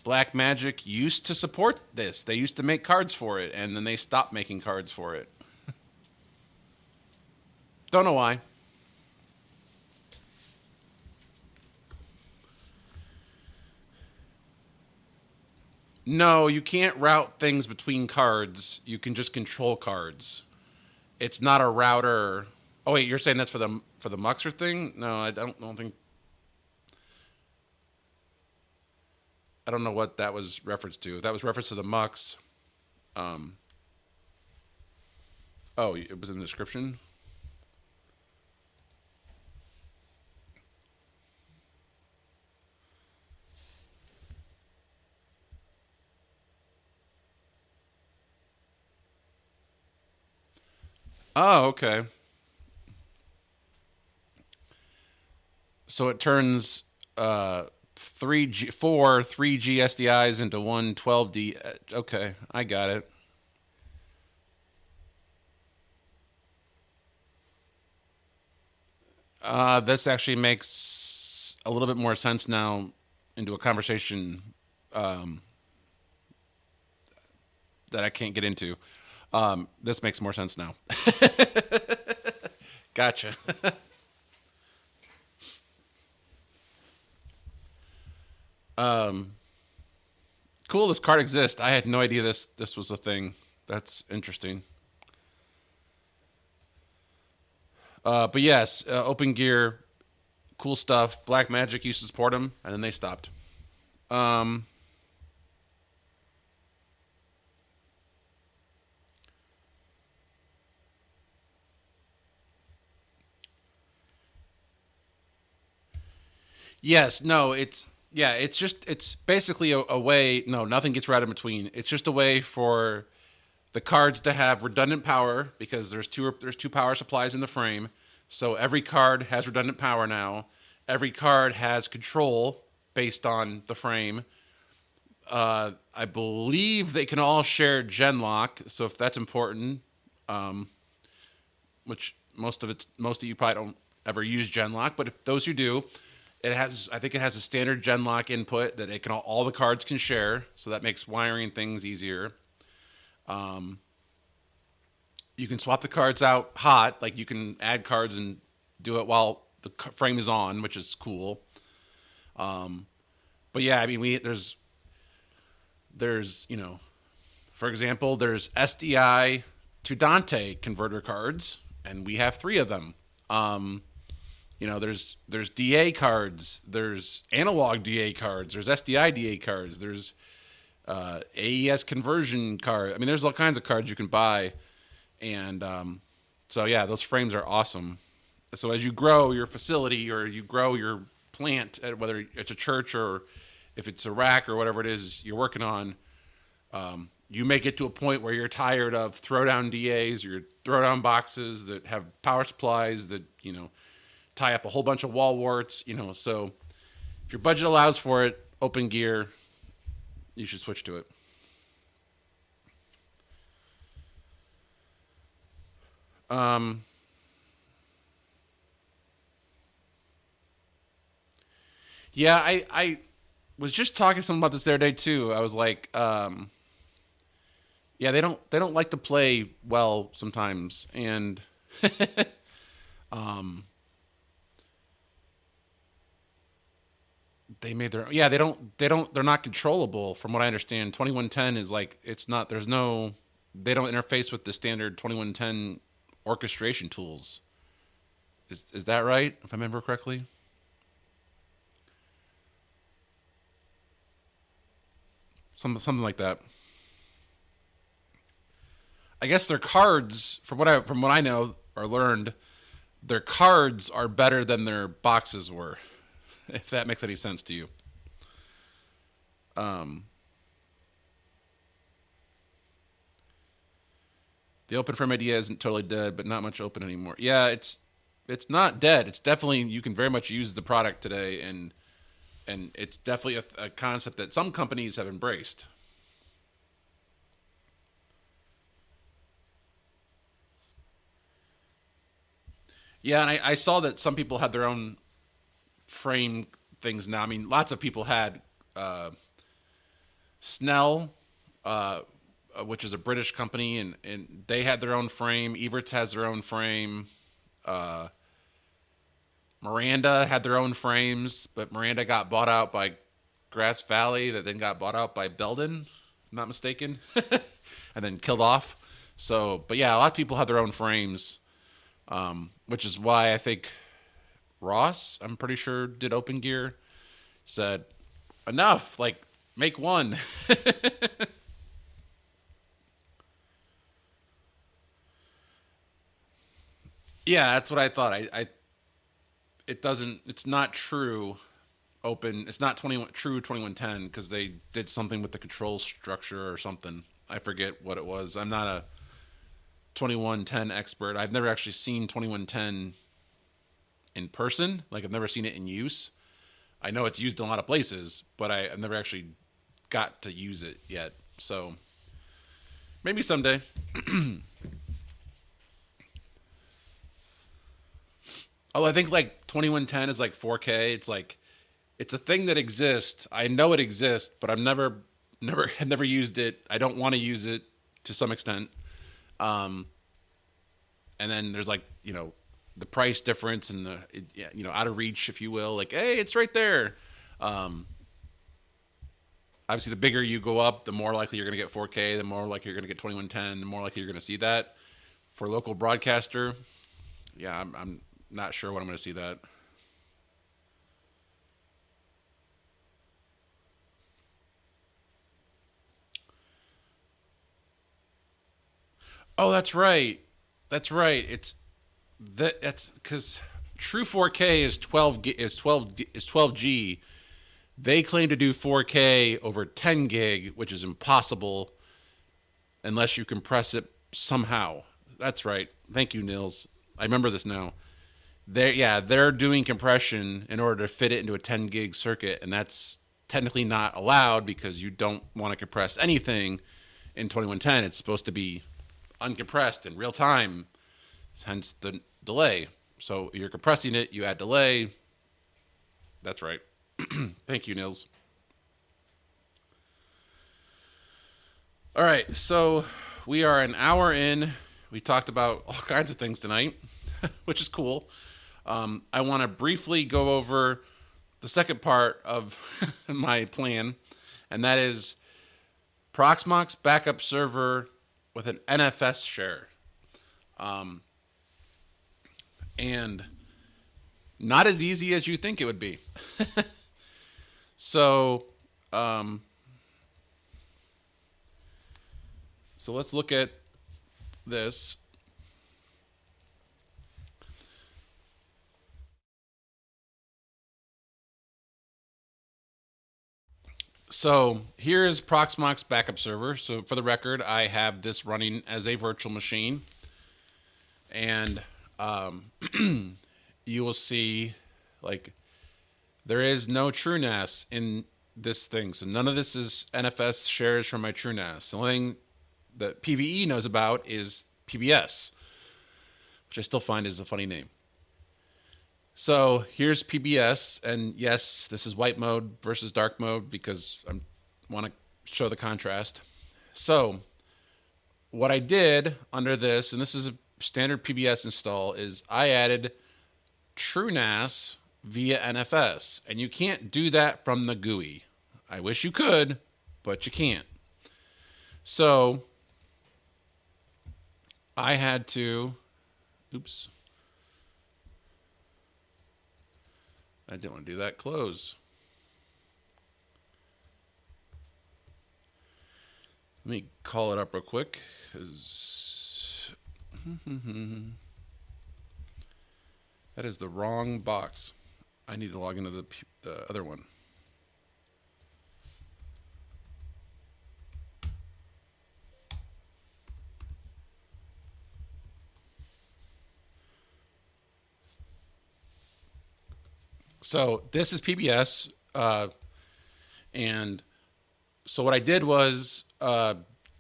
Blackmagic used to support this. They used to make cards for it, and then they stopped making cards for it. Don't know why. No, you can't route things between cards. You can just control cards. It's not a router. Oh wait, you're saying that's for the Muxer thing? No, I don't think. I don't know what that was referenced to. If that was reference to the Mux. Oh, it was in the description. Oh, okay. So it turns 3G SDIs into one 12D. Okay, I got it. This actually makes a little bit more sense now into a conversation that I can't get into. This makes more sense now. Gotcha. Cool. This card exists. I had no idea this was a thing. That's interesting. But yes, Open Gear, cool stuff. Black Magic used to support them, and then they stopped. Um, yes, no, it's just it's basically a way. No, nothing gets right in between. It's just a way for the cards to have redundant power because there's two power supplies in the frame. So every card has redundant power now. Every card has control based on the frame. I believe they can all share Genlock, so if that's important, um, which most of you probably don't ever use Genlock, but if those who do, I think it has a standard Genlock input that it can all the cards can share, so that makes wiring things easier. Um, you can swap the cards out hot, like you can add cards and do it while the frame is on, which is cool. Um, but yeah, I mean, there's for example, there's SDI to Dante converter cards, and we have three of them. Um, there's DA cards, there's analog DA cards, there's SDI DA cards, there's AES conversion card. I mean, there's all kinds of cards you can buy, and so yeah, those frames are awesome. So as you grow your facility or you grow your plant, whether it's a church or if it's a rack or whatever it is you're working on, you may get to a point where you're tired of throwdown DAs or throwdown boxes that have power supplies that tie up a whole bunch of wall warts. So if your budget allows for it, Open Gear, you should switch to it. Um, yeah, I was just talking to someone about this the other day too. I was like, yeah, they don't like to play well sometimes, and um, they made their they're not controllable from what I understand. 2110 is like it's not there's no they don't interface with the standard 2110 orchestration tools. Is that right? If I remember correctly? Something like that. I guess their cards, from what I know or learned, their cards are better than their boxes were. If that makes any sense to you. Um, the open frame idea isn't totally dead, but not much open anymore. Yeah, it's not dead. It's definitely you can very much use the product today, and it's definitely a concept that some companies have embraced. Yeah, and I saw that some people had their own frame things now. I mean, lots of people had uh, Snell, uh, which is a British company, and they had their own frame. Evertz has their own frame. Uh, Miranda had their own frames, but Miranda got bought out by Grass Valley, that then got bought out by Belden, if I'm not mistaken, and then killed off. So, but yeah, a lot of people have their own frames, which is why I think Ross, I'm pretty sure, did Open Gear, said, enough, like, make one. Yeah, that's what I thought. It doesn't, it's not true open, it's not true 2110 because they did something with the control structure or something. I forget what it was. I'm not a 2110 expert. I've never actually seen 2110 in person. Like, I've never seen it in use. I know it's used in a lot of places, but I've never actually got to use it yet. So maybe someday. Oh, I think like 2110 is like 4K. It's like It's a thing that exists. I know it exists, but I've never used it. I don't want to use it to some extent. Um, and then there's like, the price difference and out of reach, if you will. Like, hey, it's right there. Um, Obviously, the bigger you go up, the more likely you're going to get 4K, the more likely you're going to get 2110, the more likely you're going to see that. For a local broadcaster, yeah, I'm not sure when I'm going to see that. Oh, that's right. That's right. That's because true 4K is 12G. They claim to do 4K over 10 gig, which is impossible unless you compress it somehow. That's right. Thank you, Nils. I remember this now. They're doing compression in order to fit it into a 10 gig circuit, and that's technically not allowed because you don't want to compress anything in 2110. It's supposed to be uncompressed in real time, hence the delay. So you're compressing it, you add delay. That's right. Thank you, Nils. All right, so we are an hour in. We talked about all kinds of things tonight, which is cool. I want to briefly go over the second part of my plan, and that is Proxmox Backup Server with an NFS share. And not as easy as you think it would be. So let's look at this. So here is Proxmox Backup Server. So for the record, I have this running as a virtual machine. And you will see, like, there is no TrueNAS in this thing. So none of this is NFS shares from my TrueNAS. The only thing that PVE knows about is PBS, which I still find is a funny name. So here's PBS, and yes, this is white mode versus dark mode because I want to show the contrast. So what I did under this, and this is a standard PBS install, is I added TrueNAS via NFS, and you can't do that from the GUI. I wish you could, but you can't. So I had to, oops, I didn't want to do that. Close. Let me call it up real quick, because that is the wrong box. I need to log into the other one. So this is PBS, and so what I did was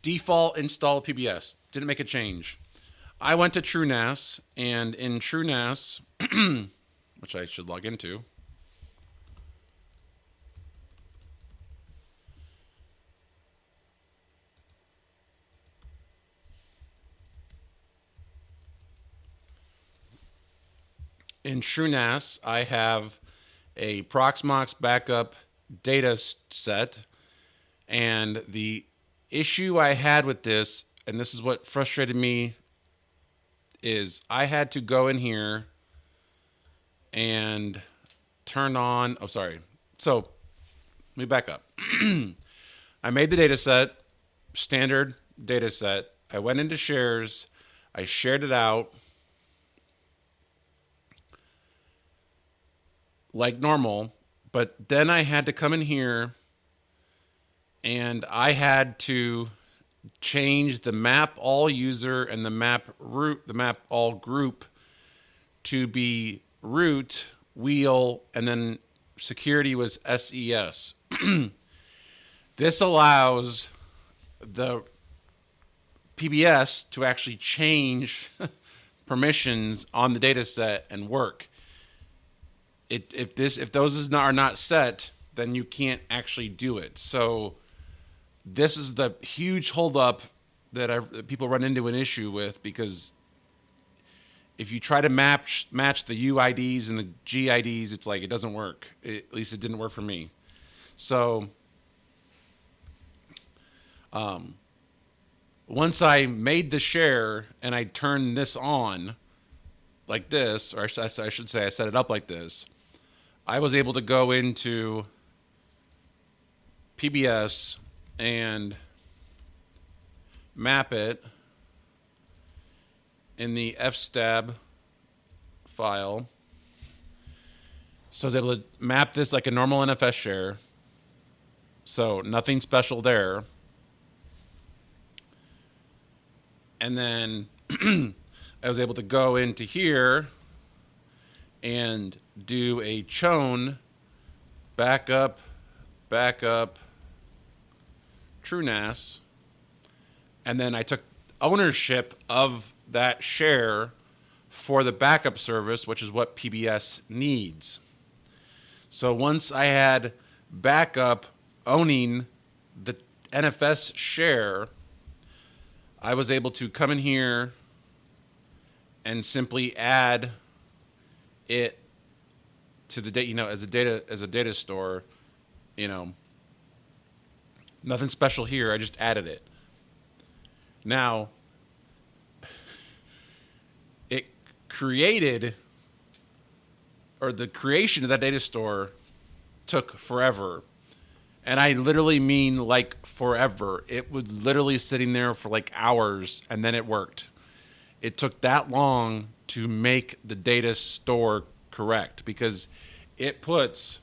default install PBS. Didn't make a change. I went to TrueNAS, and in TrueNAS, which I should log into, I have a Proxmox backup data set, and the issue I had with this, and this is what frustrated me, is I had to go in here and turn on, oh, sorry. So let me back up. I made the data set, standard data set. I went into shares. I shared it out like normal, but then I had to come in here and I had to change the map all user and the map all group to be root, wheel, and then security was SES. This allows the PBS to actually change permissions on the data set and work. if those are not set, then you can't actually do it. So this is the huge holdup that people run into an issue with, because if you try to match the UIDs and the GIDs, it's like it doesn't work. At least it didn't work for me. So once I made the share and I turned this on like this, or I should say I set it up like this, I was able to go into PBS and map it in the fstab file. So I was able to map this like a normal NFS share. So nothing special there. And then I was able to go into here and do a chown backup TrueNAS, and then I took ownership of that share for the backup service, which is what PBS needs. So once I had backup owning the NFS share, I was able to come in here and simply add it to the data, as a data store. Nothing special here. I just added it. Now, it created, or the creation of that data store took forever. And I literally mean like forever. It was literally sitting there for like hours, and then it worked. It took that long to make the data store correct, because it puts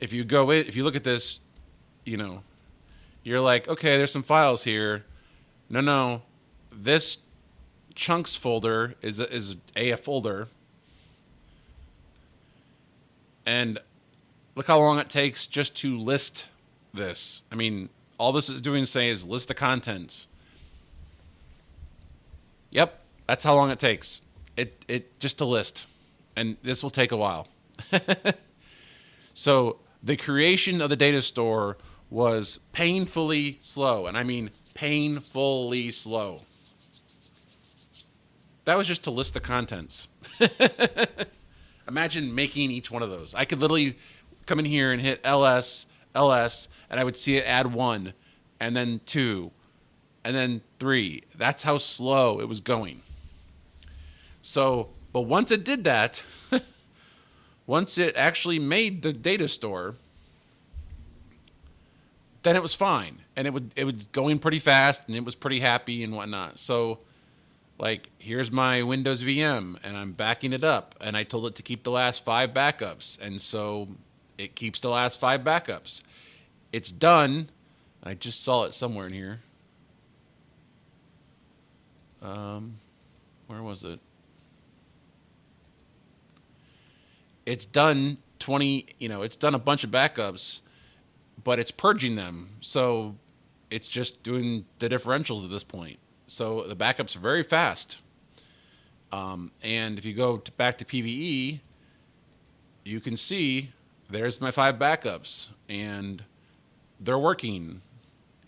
if you look at this, you're like, okay, there's some files here. No, this chunks folder is a folder. And look how long it takes just to list this. I mean, all this is doing is list the contents. Yep, that's how long it takes. It just to list. And this will take a while. So the creation of the data store was painfully slow. And I mean painfully slow. That was just to list the contents. Imagine making each one of those. I could literally come in here and hit ls, and I would see it add 1, and then 2, and then 3. That's how slow it was going. So, but once it did that, once it actually made the data store, then it was fine. And it was going pretty fast, and it was pretty happy and whatnot. So, like, here's my Windows VM, and I'm backing it up, and I told it to keep the last 5 backups, and so it keeps the last 5 backups. It's done. I just saw it somewhere in here. Where was it? It's done it's done a bunch of backups, but it's purging them. So it's just doing the differentials at this point. So the backups are very fast. And if you go back to PVE, you can see there's my 5 backups, and they're working.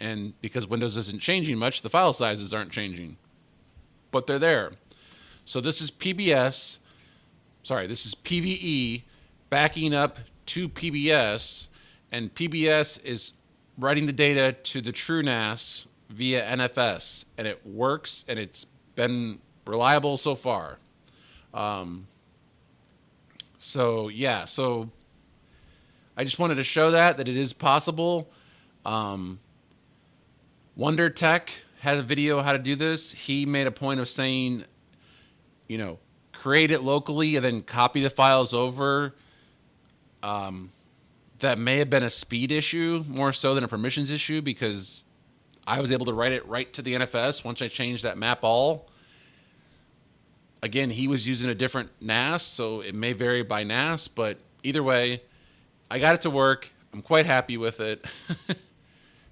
And because Windows isn't changing much, the file sizes aren't changing, but they're there. So this is this is PVE backing up to PBS, and PBS is writing the data to the TrueNAS via NFS, and it works, and it's been reliable so far. So I just wanted to show that it is possible. Wonder Tech had a video how to do this. He made a point of saying, create it locally and then copy the files over. That may have been a speed issue more so than a permissions issue, because I was able to write it right to the NFS once I changed that map all. Again, he was using a different NAS, so it may vary by NAS, but either way, I got it to work. I'm quite happy with it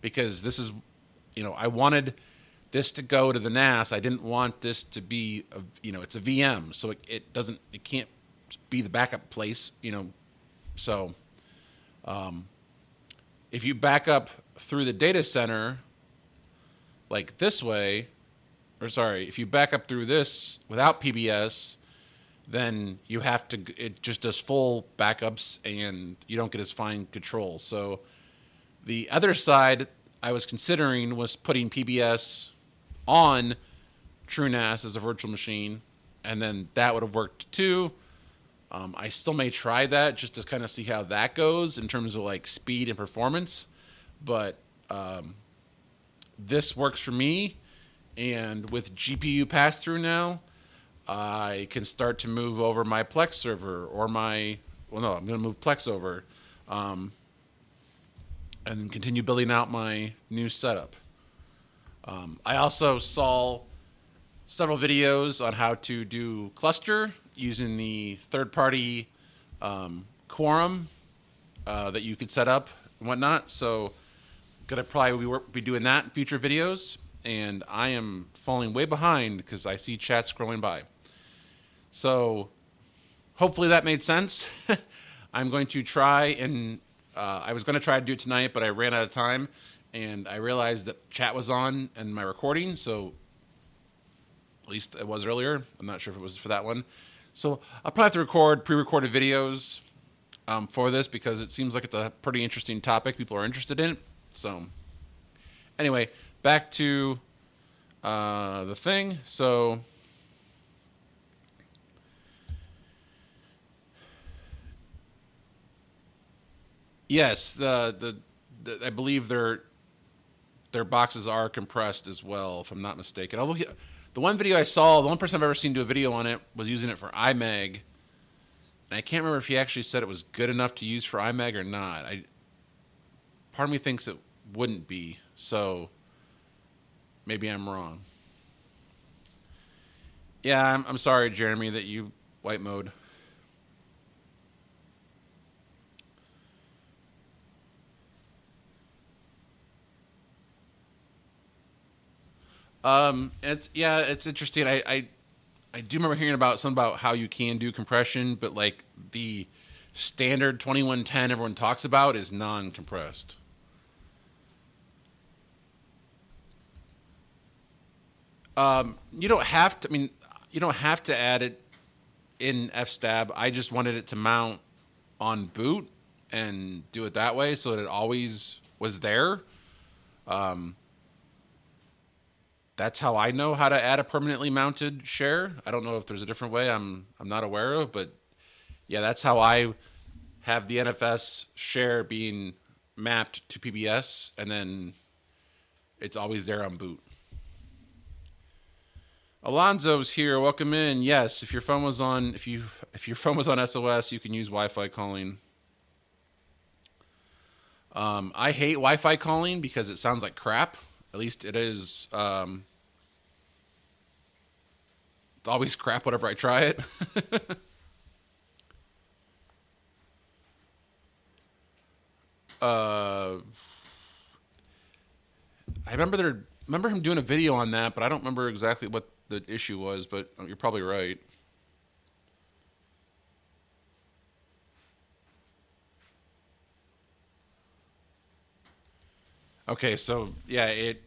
because this is, I wanted this to go to the NAS. I didn't want this to be, it's a VM, so it can't be the backup place, So if you back up through the data center, like this way, if you back up through this without PBS, then you have to, it just does full backups and you don't get as fine control. So the other side I was considering was putting PBS on TrueNAS as a virtual machine, and then that would have worked too. I still may try that just to kind of see how that goes in terms of like speed and performance, but this works for me. And with GPU pass-through now, I can start to move over my Plex server I'm going to move Plex over and then continue building out my new setup. I also saw several videos on how to do cluster using the third-party quorum that you could set up and whatnot. So gonna probably be doing that in future videos. And I am falling way behind because I see chat scrolling by. So hopefully that made sense. I'm going to try and I was going to try to do it tonight, but I ran out of time and I realized that chat was on in my recording. So at least it was earlier. I'm not sure if it was for that one. So I'll probably have to record pre-recorded videos for this because it seems like it's a pretty interesting topic. People are interested in it. So anyway, back to the thing. So yes, the I believe their boxes are compressed as well, if I'm not mistaken. Although the one video I saw, the one person I've ever seen do a video on it was using it for iMag, and I can't remember if he actually said it was good enough to use for iMag or not. Part of me thinks it wouldn't be, so maybe I'm wrong. Yeah, I'm sorry, Jeremy, that you white mode. It's interesting. I do remember hearing about something about how you can do compression, but like the standard 2110 everyone talks about is non-compressed. You don't have to. I mean, you don't have to add it in fstab. I just wanted it to mount on boot and do it that way, so that it always was there. That's how I know how to add a permanently mounted share. I don't know if there's a different way. I'm not aware of, but yeah, that's how I have the NFS share being mapped to PBS, and then it's always there on boot. Alonzo's here. Welcome in. Yes, if your phone was on SOS, you can use Wi-Fi calling. I hate Wi-Fi calling because it sounds like crap. At least it is. It's always crap whenever I try it. I remember him doing a video on that, but I don't remember exactly what the issue was. But you're probably right. Okay, so yeah, it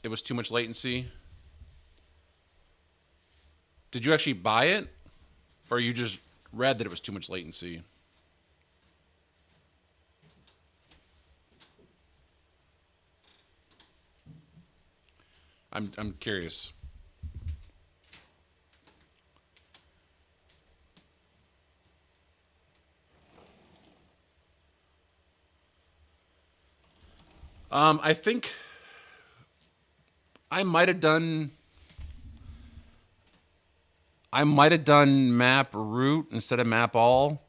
was too much latency. Did you actually buy it, or you just read that it was too much latency? I'm curious. I think I might have done map root instead of map all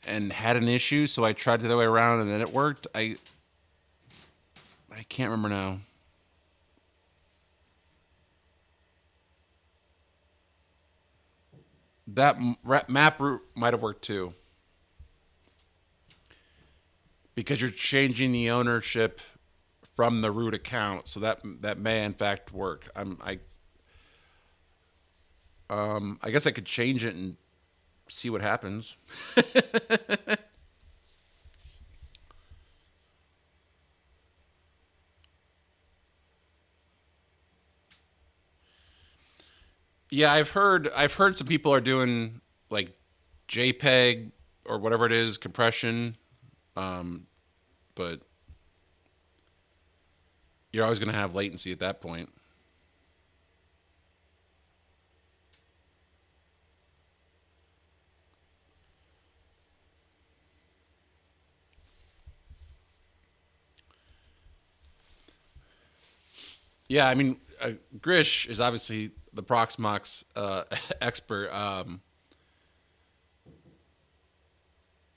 and had an issue, so I tried the other way around and then it worked. I can't remember now. That map root might have worked too. Because you're changing the ownership from the root account, so that may in fact work. I guess I could change it and see what happens. Yeah, I've heard some people are doing like JPEG or whatever it is compression, um, but you're always going to have latency at that point. Yeah, I mean, Grish is obviously the Proxmox expert.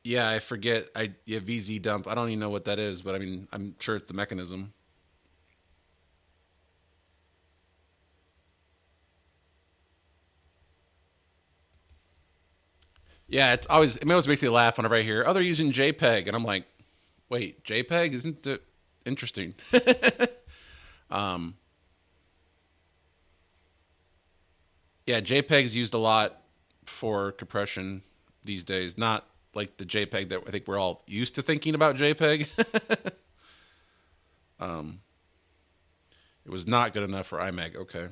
Yeah, I forget. Yeah, VZ dump. I don't even know what that is, but I mean, I'm sure it's the mechanism. Yeah, it always makes me laugh whenever I hear, oh, they're using JPEG, and I'm like, wait, JPEG isn't it interesting? um, yeah, JPEG is used a lot for compression these days. Not like the JPEG that I think we're all used to thinking about JPEG. um, it was not good enough for iMac. Okay.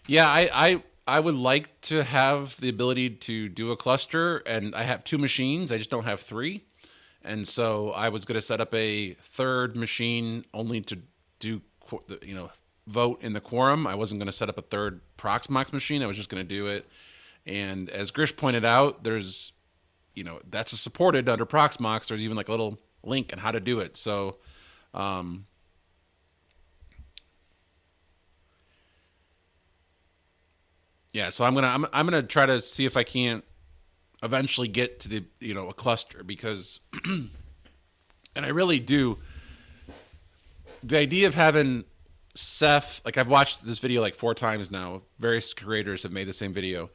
Yeah, I would like to have the ability to do a cluster, and I have two machines. I just don't have three, and so I was going to set up a third machine only to do vote in the quorum. I wasn't going to set up a third Proxmox machine. I was just going to do it. And as Grish pointed out, there's that's supported under Proxmox. There's even like a little link on how to do it. So um, yeah, so I'm gonna try to see if I can't eventually get to the a cluster, because and I really do, the idea of having Ceph, like I've watched this video like 4 times now. Various creators have made the same video,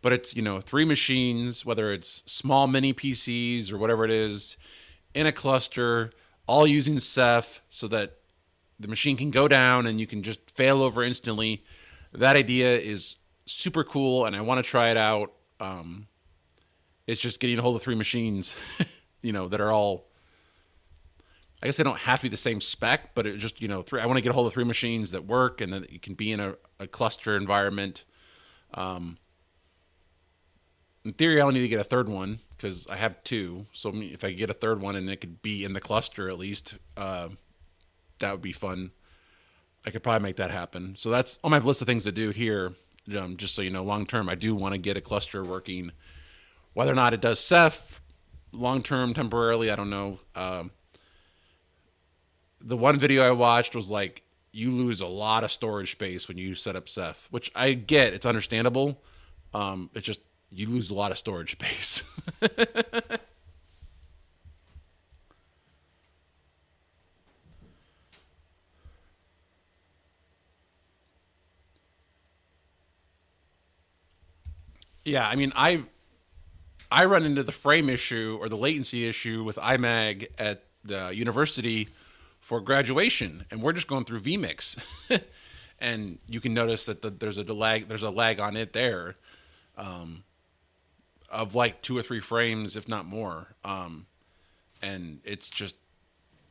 but it's three machines, whether it's small mini PCs or whatever it is, in a cluster, all using Ceph, so that the machine can go down and you can just fail over instantly. That idea is super cool, and I want to try it out. It's just getting a hold of three machines, that are all. I guess they don't have to be the same spec, but it just three. I want to get a hold of three machines that work, and that you can be in a cluster environment. Um, in theory, I'll need to get a third one because I have two. So if I get a third one and it could be in the cluster at least, that would be fun. I could probably make that happen. So that's on my list of things to do here. Just so you know, long term, I do want to get a cluster working. Whether or not it does Ceph long term, temporarily, I don't know. The one video I watched was like, you lose a lot of storage space when you set up Ceph, which I get. It's understandable. It's just you lose a lot of storage space. Yeah, I mean, I run into the frame issue or the latency issue with iMag at the university for graduation, and we're just going through vMix, and you can notice that there's a lag on it there, of like 2 or 3 frames, if not more, and it's just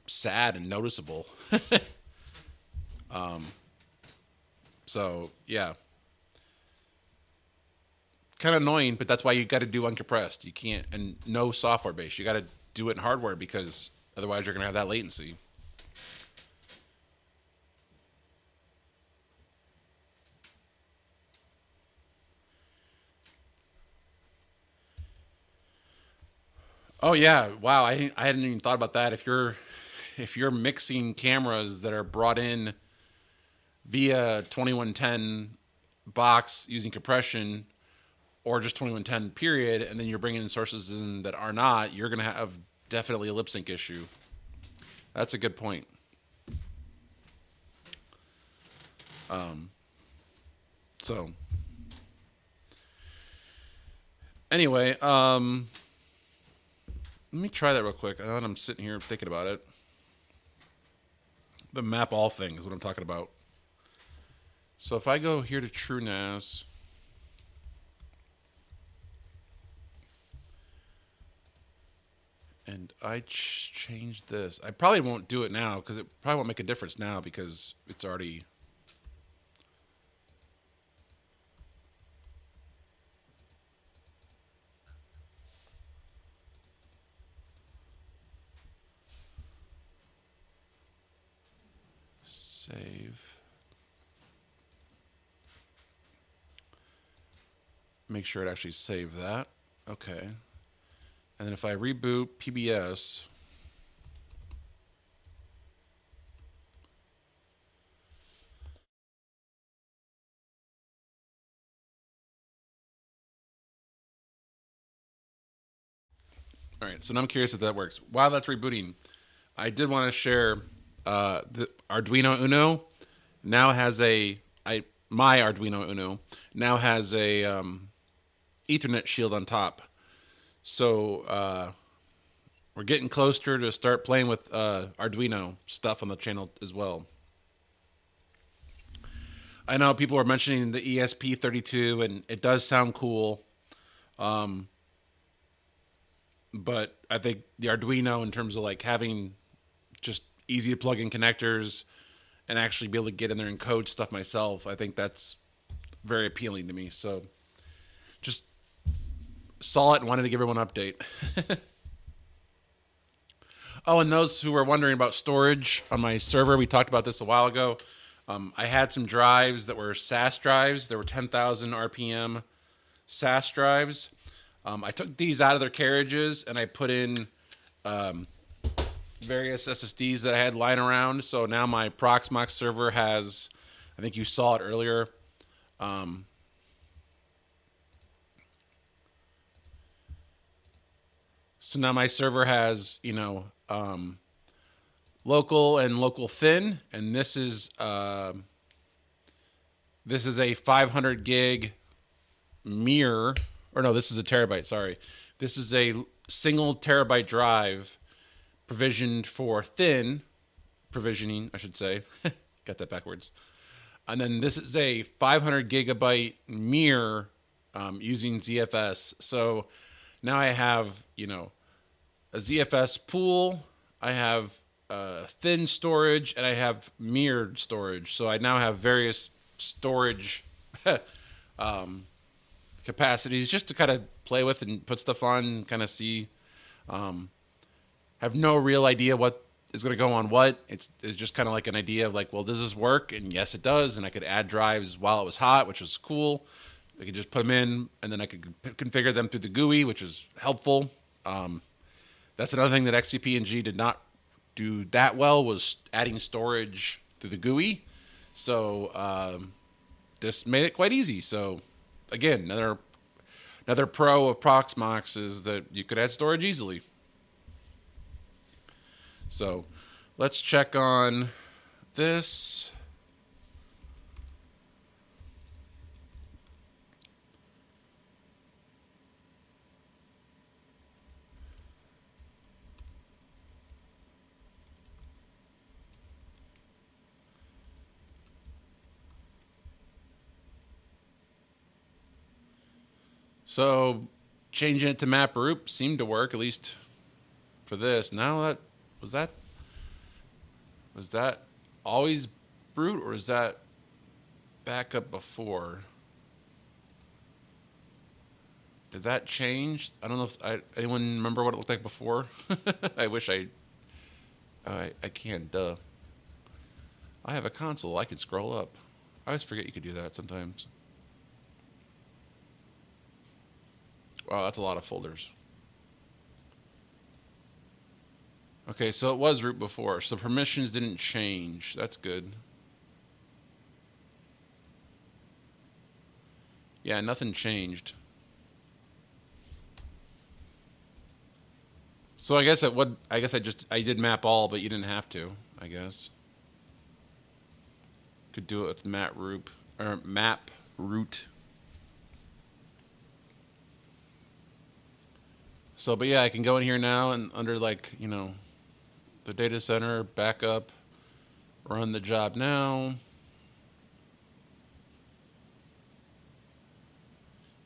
sad and noticeable. So yeah, kind of annoying, but that's why you got to do uncompressed. You can't, and no software base. You got to do it in hardware, because otherwise you're gonna have that latency. Oh yeah, wow. I hadn't even thought about that. If you're mixing cameras that are brought in via 2110 box using compression, or just 2110 period, and then you're bringing in sources in that are not, you're gonna have definitely a lip sync issue. That's a good point. So Anyway, let me try that real quick. Now that I'm sitting here thinking about it. The map all thing is what I'm talking about. So if I go here to TrueNAS, and I change this, I probably won't do it now because it probably won't make a difference now because it's already. Save. Make sure it actually saved that. Okay. And then if I reboot PBS, all right, so now I'm curious if that works. While that's rebooting, I did want to share the Arduino Uno now has my Arduino Uno now has a Ethernet shield on top. So we're getting closer to start playing with Arduino stuff on the channel as well. I know people are mentioning the ESP32, and it does sound cool. But I think the Arduino, in terms of like having just easy to plug in connectors and actually be able to get in there and code stuff myself, I think that's very appealing to me. So just saw it and wanted to give everyone an update. Oh, and those who were wondering about storage on my server, we talked about this a while ago. I had some drives that were SAS drives. There were 10,000 RPM SAS drives. I took these out of their carriages and I put in various SSDs that I had lying around. So now my Proxmox server has, I think you saw it earlier. So now my server has, local and local thin, and this is a 500 gig mirror, or no, this is a terabyte. Sorry, this is a single terabyte drive provisioned for thin provisioning, I should say. Got that backwards. And then this is a 500 gigabyte mirror using ZFS. So now I have, a ZFS pool. I have thin storage, and I have mirrored storage. So I now have various storage capacities just to kind of play with and put stuff on, kind of see. Have no real idea what is going to go on what. It's just kind of like an idea of like, well, does this work? And yes, it does. And I could add drives while it was hot, which was cool. I could just put them in, and then I could configure them through the GUI, which is helpful. That's another thing that XCP-NG did not do that well, was adding storage through the GUI. So this made it quite easy. So again, another pro of Proxmox is that you could add storage easily. So let's check on this. So changing it to map root seemed to work, at least for this. Now was that always root, or is that backup before? Did that change? I don't know if anyone remember what it looked like before. I wish I can't. Duh. I have a console. I could scroll up. I always forget you could do that sometimes. Wow, that's a lot of folders. Okay, so it was root before, so permissions didn't change. That's good. Yeah, nothing changed. So I guess I did map all, but you didn't have to, I guess. Could do it with map root. So, but yeah, I can go in here now and under like, the data center, backup, run the job now.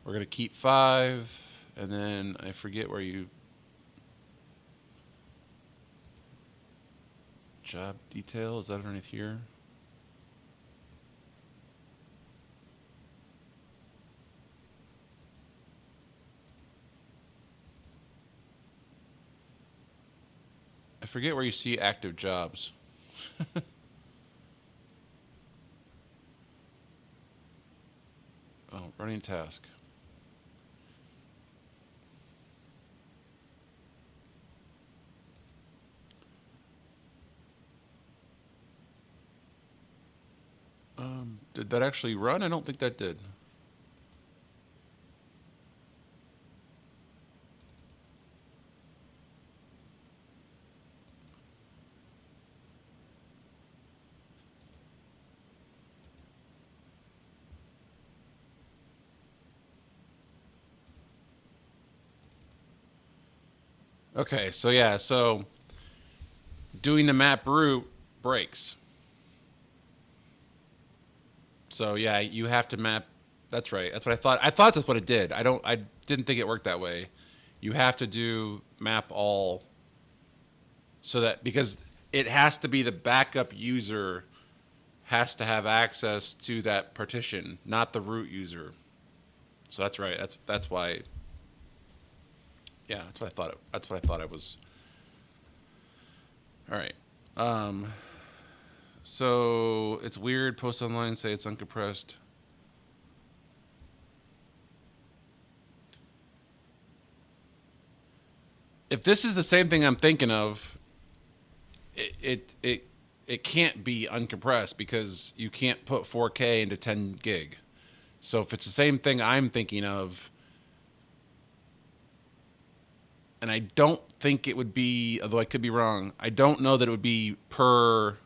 We're going to keep 5. And then I forget where you... Job detail, is that underneath here? I forget where you see active jobs. Oh, running task. Did that actually run? I don't think that did. Okay, so yeah, so doing the map route breaks. So yeah, you have to map. That's right. That's what I thought. I thought that's what it did. I didn't think it worked that way. You have to do map all, so that because it has to be the backup user has to have access to that partition, not the root user. So that's right. That's why. Yeah, that's what I thought. That's what I thought it was. All right. So it's weird. Post online, say it's uncompressed. If this is the same thing I'm thinking of, it can't be uncompressed because you can't put 4K into 10 gig. So if it's the same thing I'm thinking of, and I don't think it would be, although I could be wrong, I don't know that it would be per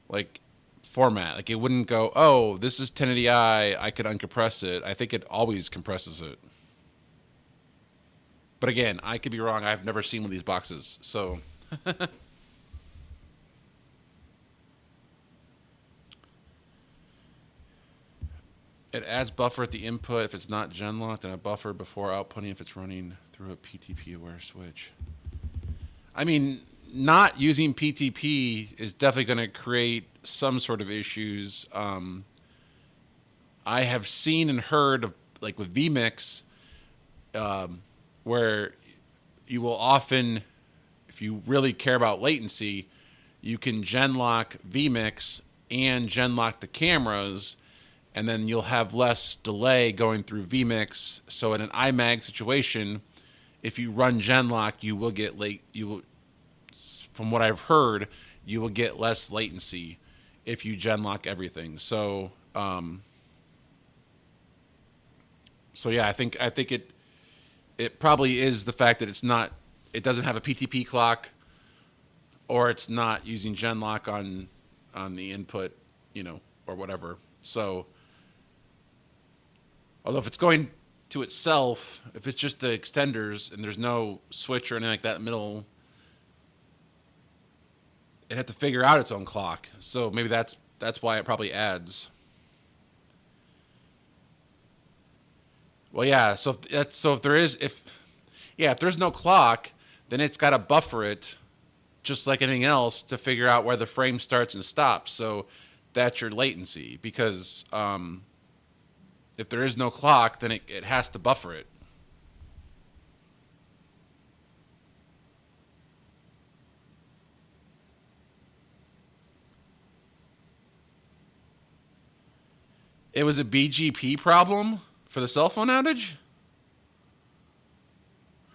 like format. Like it wouldn't go, oh, this is 1080i, I could uncompress it. I think it always compresses it. But again, I could be wrong. I've never seen one of these boxes. So it adds buffer at the input if it's not gen locked, and a buffer before outputting if it's running through a PTP aware switch. I mean, not using PTP is definitely going to create some sort of issues. I have seen and heard of, like with vMix, where you will often, if you really care about latency, you can gen lock vMix and gen lock the cameras, and then you'll have less delay going through vMix. So in an iMag situation, if you run gen lock, you will get late. You will, from what I've heard, you will get less latency if you gen lock everything. So, so yeah, I think it probably is the fact that it doesn't have a PTP clock, or it's not using gen lock on the input, or whatever. So, although if it's going to itself, if it's just the extenders and there's no switch or anything like that in the middle, it'd have to figure out its own clock. So maybe that's why it probably adds. Well, yeah. So if there's no clock, then it's got to buffer it, just like anything else, to figure out where the frame starts and stops. So that's your latency, because if there is no clock, then it has to buffer it. It was a BGP problem for the cell phone outage?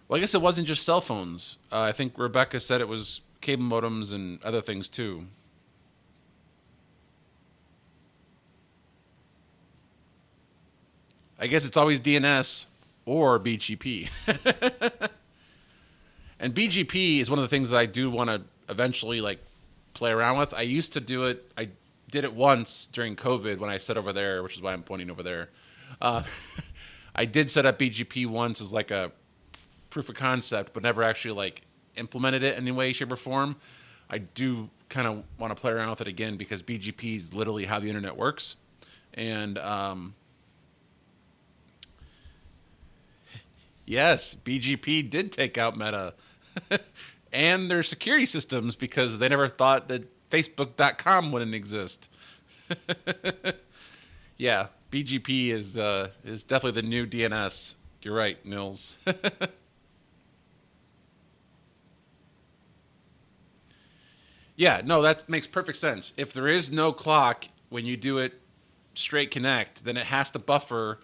Well, I guess it wasn't just cell phones. I think Rebecca said it was cable modems and other things too. I guess it's always DNS or BGP. And BGP is one of the things that I do want to eventually play around with. I used to do it. I did it once during COVID when I set over there, which is why I'm pointing over there. I did set up BGP once as like a proof of concept, but never actually like implemented it in any way, shape, or form. I do kind of want to play around with it again because BGP is literally how the internet works. And yes, BGP did take out Meta and their security systems because they never thought that Facebook.com wouldn't exist. Yeah, BGP is definitely the new DNS. You're right, Nils. Yeah, no, that makes perfect sense. If there is no clock when you do it straight connect, then it has to buffer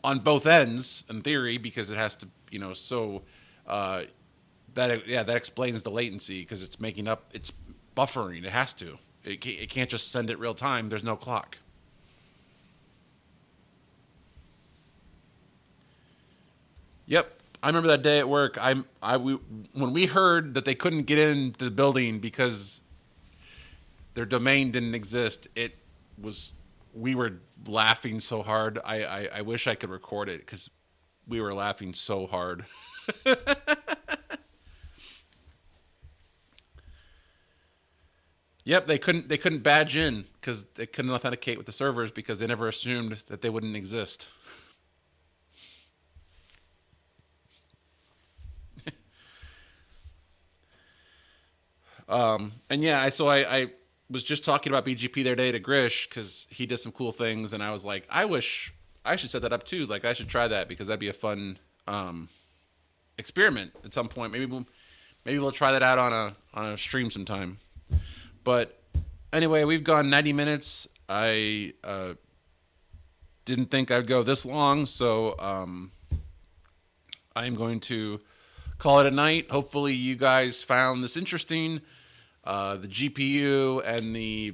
on both ends in theory because it has to, so uh, that explains the latency because it's making up, it's buffering. It has to. It can't just send it real time. There's no clock. Yep. I remember that day at work. When we heard that they couldn't get into the building because their domain didn't exist, was we were laughing so hard. I wish I could record it because we were laughing so hard. Yep, they couldn't badge in because they couldn't authenticate with the servers because they never assumed that they wouldn't exist. And yeah, I was just talking about BGP the other day to Grish because he did some cool things, and I was like, I wish I should set that up too. Like I should try that because that'd be a fun experiment at some point. Maybe we'll try that out on a stream sometime. But anyway, we've gone 90 minutes. I didn't think I'd go this long, so I'm going to call it a night. Hopefully, you guys found this interesting. The GPU and the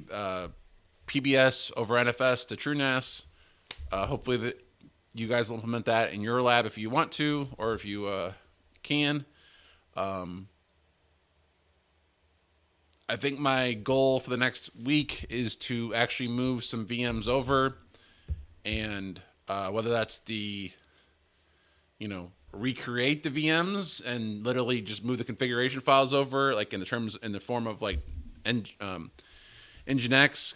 PBS over NFS to TrueNAS. Hopefully, you guys will implement that in your lab if you want to, or if you can. I think my goal for the next week is to actually move some VMs over, and whether that's recreate the VMs and literally just move the configuration files over, like in the form of like Nginx,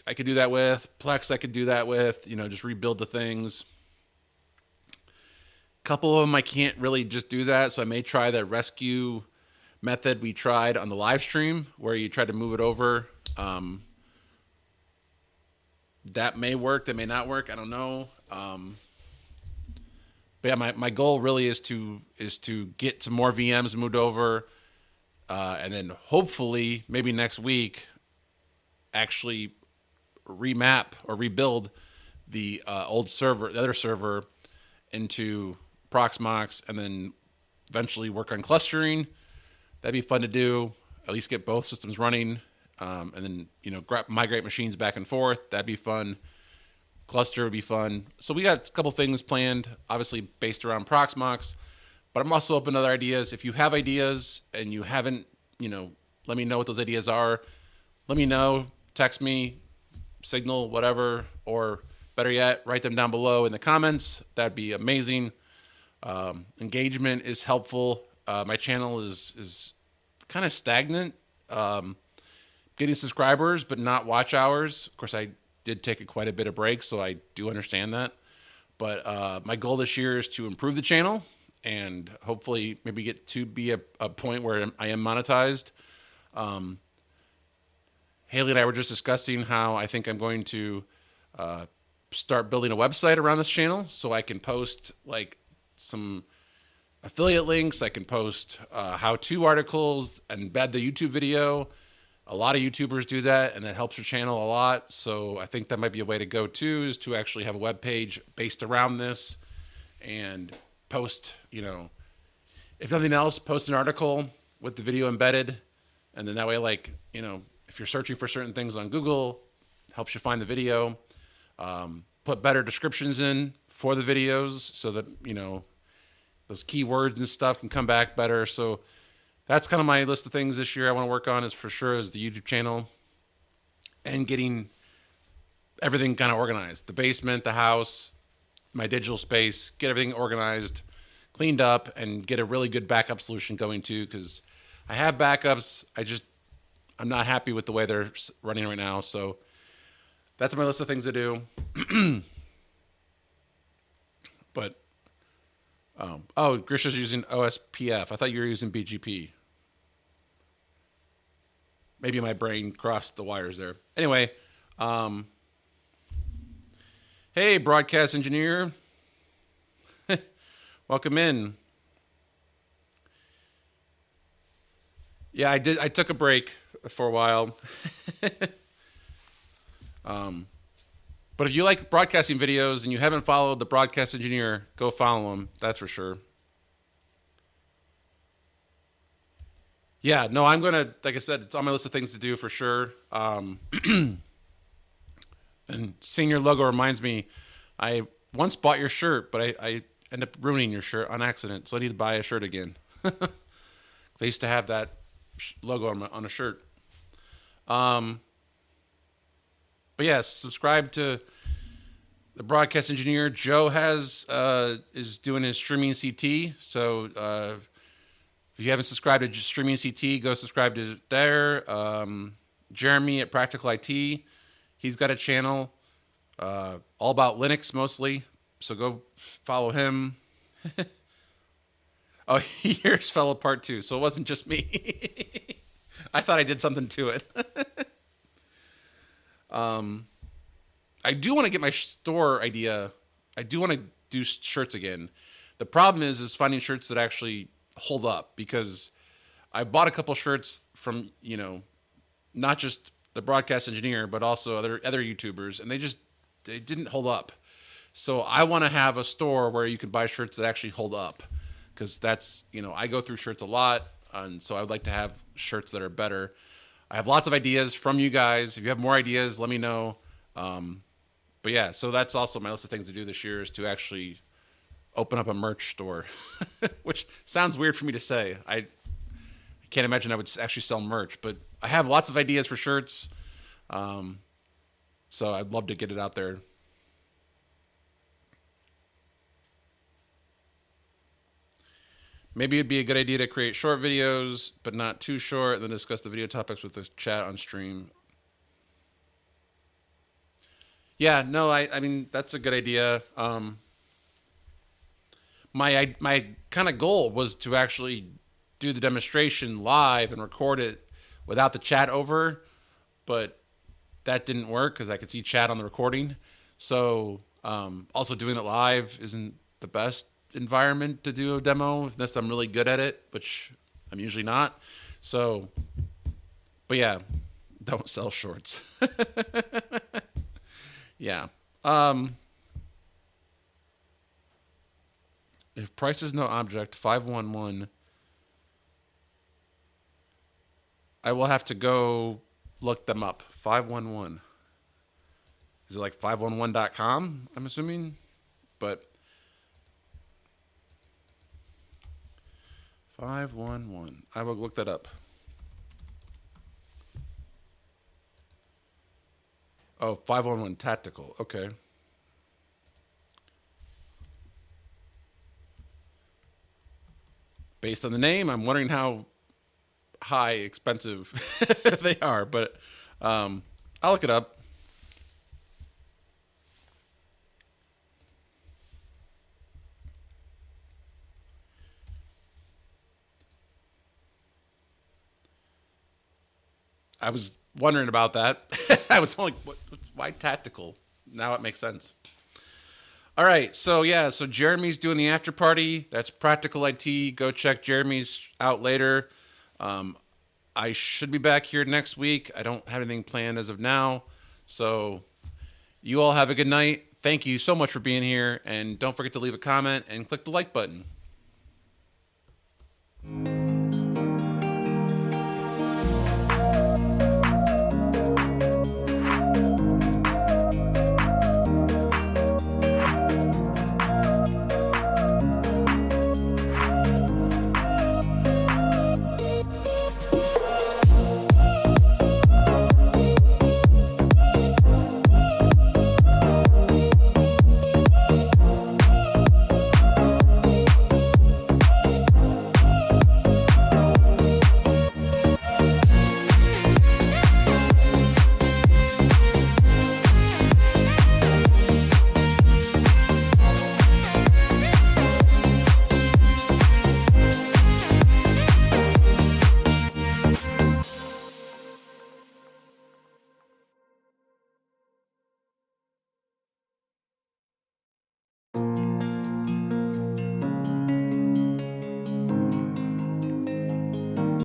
I could do that with Plex. I could do that with, just rebuild the things. A couple of them I can't really just do that, so I may try the rescue method we tried on the live stream where you try to move it over. That may work, that may not work, I don't know. But yeah, my goal really is to get some more VMs moved over, and then hopefully maybe next week actually remap or rebuild the old server, the other server, into Proxmox, and then eventually work on clustering. That'd be fun to do. At least get both systems running, and then migrate machines back and forth. That'd be fun. Cluster would be fun. So we got a couple things planned, obviously based around Proxmox, but I'm also open to other ideas. If you have ideas and you haven't, let me know what those ideas are. Let me know. Text me, Signal, whatever, or better yet, write them down below in the comments. That'd be amazing. Engagement is helpful. My channel is kind of stagnant. Getting subscribers, but not watch hours. Of course, I did take quite a bit of break, so I do understand that. But my goal this year is to improve the channel and hopefully maybe get to be a point where I am monetized. Haley and I were just discussing how I think I'm going to start building a website around this channel so I can post like some affiliate links. I can post how-to articles, embed the YouTube video. A lot of YouTubers do that, and that helps your channel a lot. So I think that might be a way to go too, is to actually have a web page based around this and post, if nothing else, post an article with the video embedded. And then that way, if you're searching for certain things on Google, helps you find the video. Put better descriptions in for the videos so that, those keywords and stuff can come back better. So that's kind of my list of things this year I want to work on is the YouTube channel and getting everything kind of organized. The basement, the house, my digital space, get everything organized, cleaned up and get a really good backup solution going too, because I have backups. I'm not happy with the way they're running right now. So that's my list of things to do. But Grisha's using OSPF. I thought you were using BGP. Maybe my brain crossed the wires there. Anyway, hey, broadcast engineer. Welcome in. Yeah, I did. I took a break for a while. But if you like broadcasting videos and you haven't followed the broadcast engineer, go follow him. That's for sure. Yeah, no, I'm going to, like I said, it's on my list of things to do for sure. And seeing your logo reminds me, I once bought your shirt, but I ended up ruining your shirt on accident. So I need to buy a shirt again. I used to have that logo on a shirt. But yes, subscribe to the broadcast engineer. Joe is doing his streaming CT. So if you haven't subscribed to streaming CT, go subscribe to there. Jeremy at Practical IT, he's got a channel all about Linux mostly. So go follow him. Oh, yours fell apart too. So it wasn't just me. I thought I did something to it. I do want to get my store idea. I do want to do shirts again. The problem is finding shirts that actually hold up, because I bought a couple shirts from, not just the broadcast engineer, but also other YouTubers, and they didn't hold up. So I want to have a store where you can buy shirts that actually hold up, because that's, I go through shirts a lot, and so I would like to have shirts that are better. I have lots of ideas from you guys. If you have more ideas, let me know. But yeah, so that's also my list of things to do this year, is to actually open up a merch store, which sounds weird for me to say. I can't imagine I would actually sell merch, but I have lots of ideas for shirts. So I'd love to get it out there. Maybe it'd be a good idea to create short videos, but not too short, and then discuss the video topics with the chat on stream. Yeah, no, I mean, that's a good idea. My kind of goal was to actually do the demonstration live and record it without the chat over, but that didn't work because I could see chat on the recording. So also doing it live isn't the best environment to do a demo unless I'm really good at it, which I'm usually not. So, but yeah, don't sell shorts. Yeah. If price is no object, 511. I will have to go look them up. 511. Is it like 511.com? I'm assuming, but 511. I will look that up. Oh, 511 Tactical. Okay. Based on the name, I'm wondering how expensive they are, but I'll look it up. I was wondering about that. I was like, why tactical? Now it makes sense. All right, so yeah, so Jeremy's doing the after party. That's Practical IT. Go check Jeremy's out later. I should be back here next week. I don't have anything planned as of now. So you all have a good night. Thank you so much for being here. And don't forget to leave a comment and click the like button.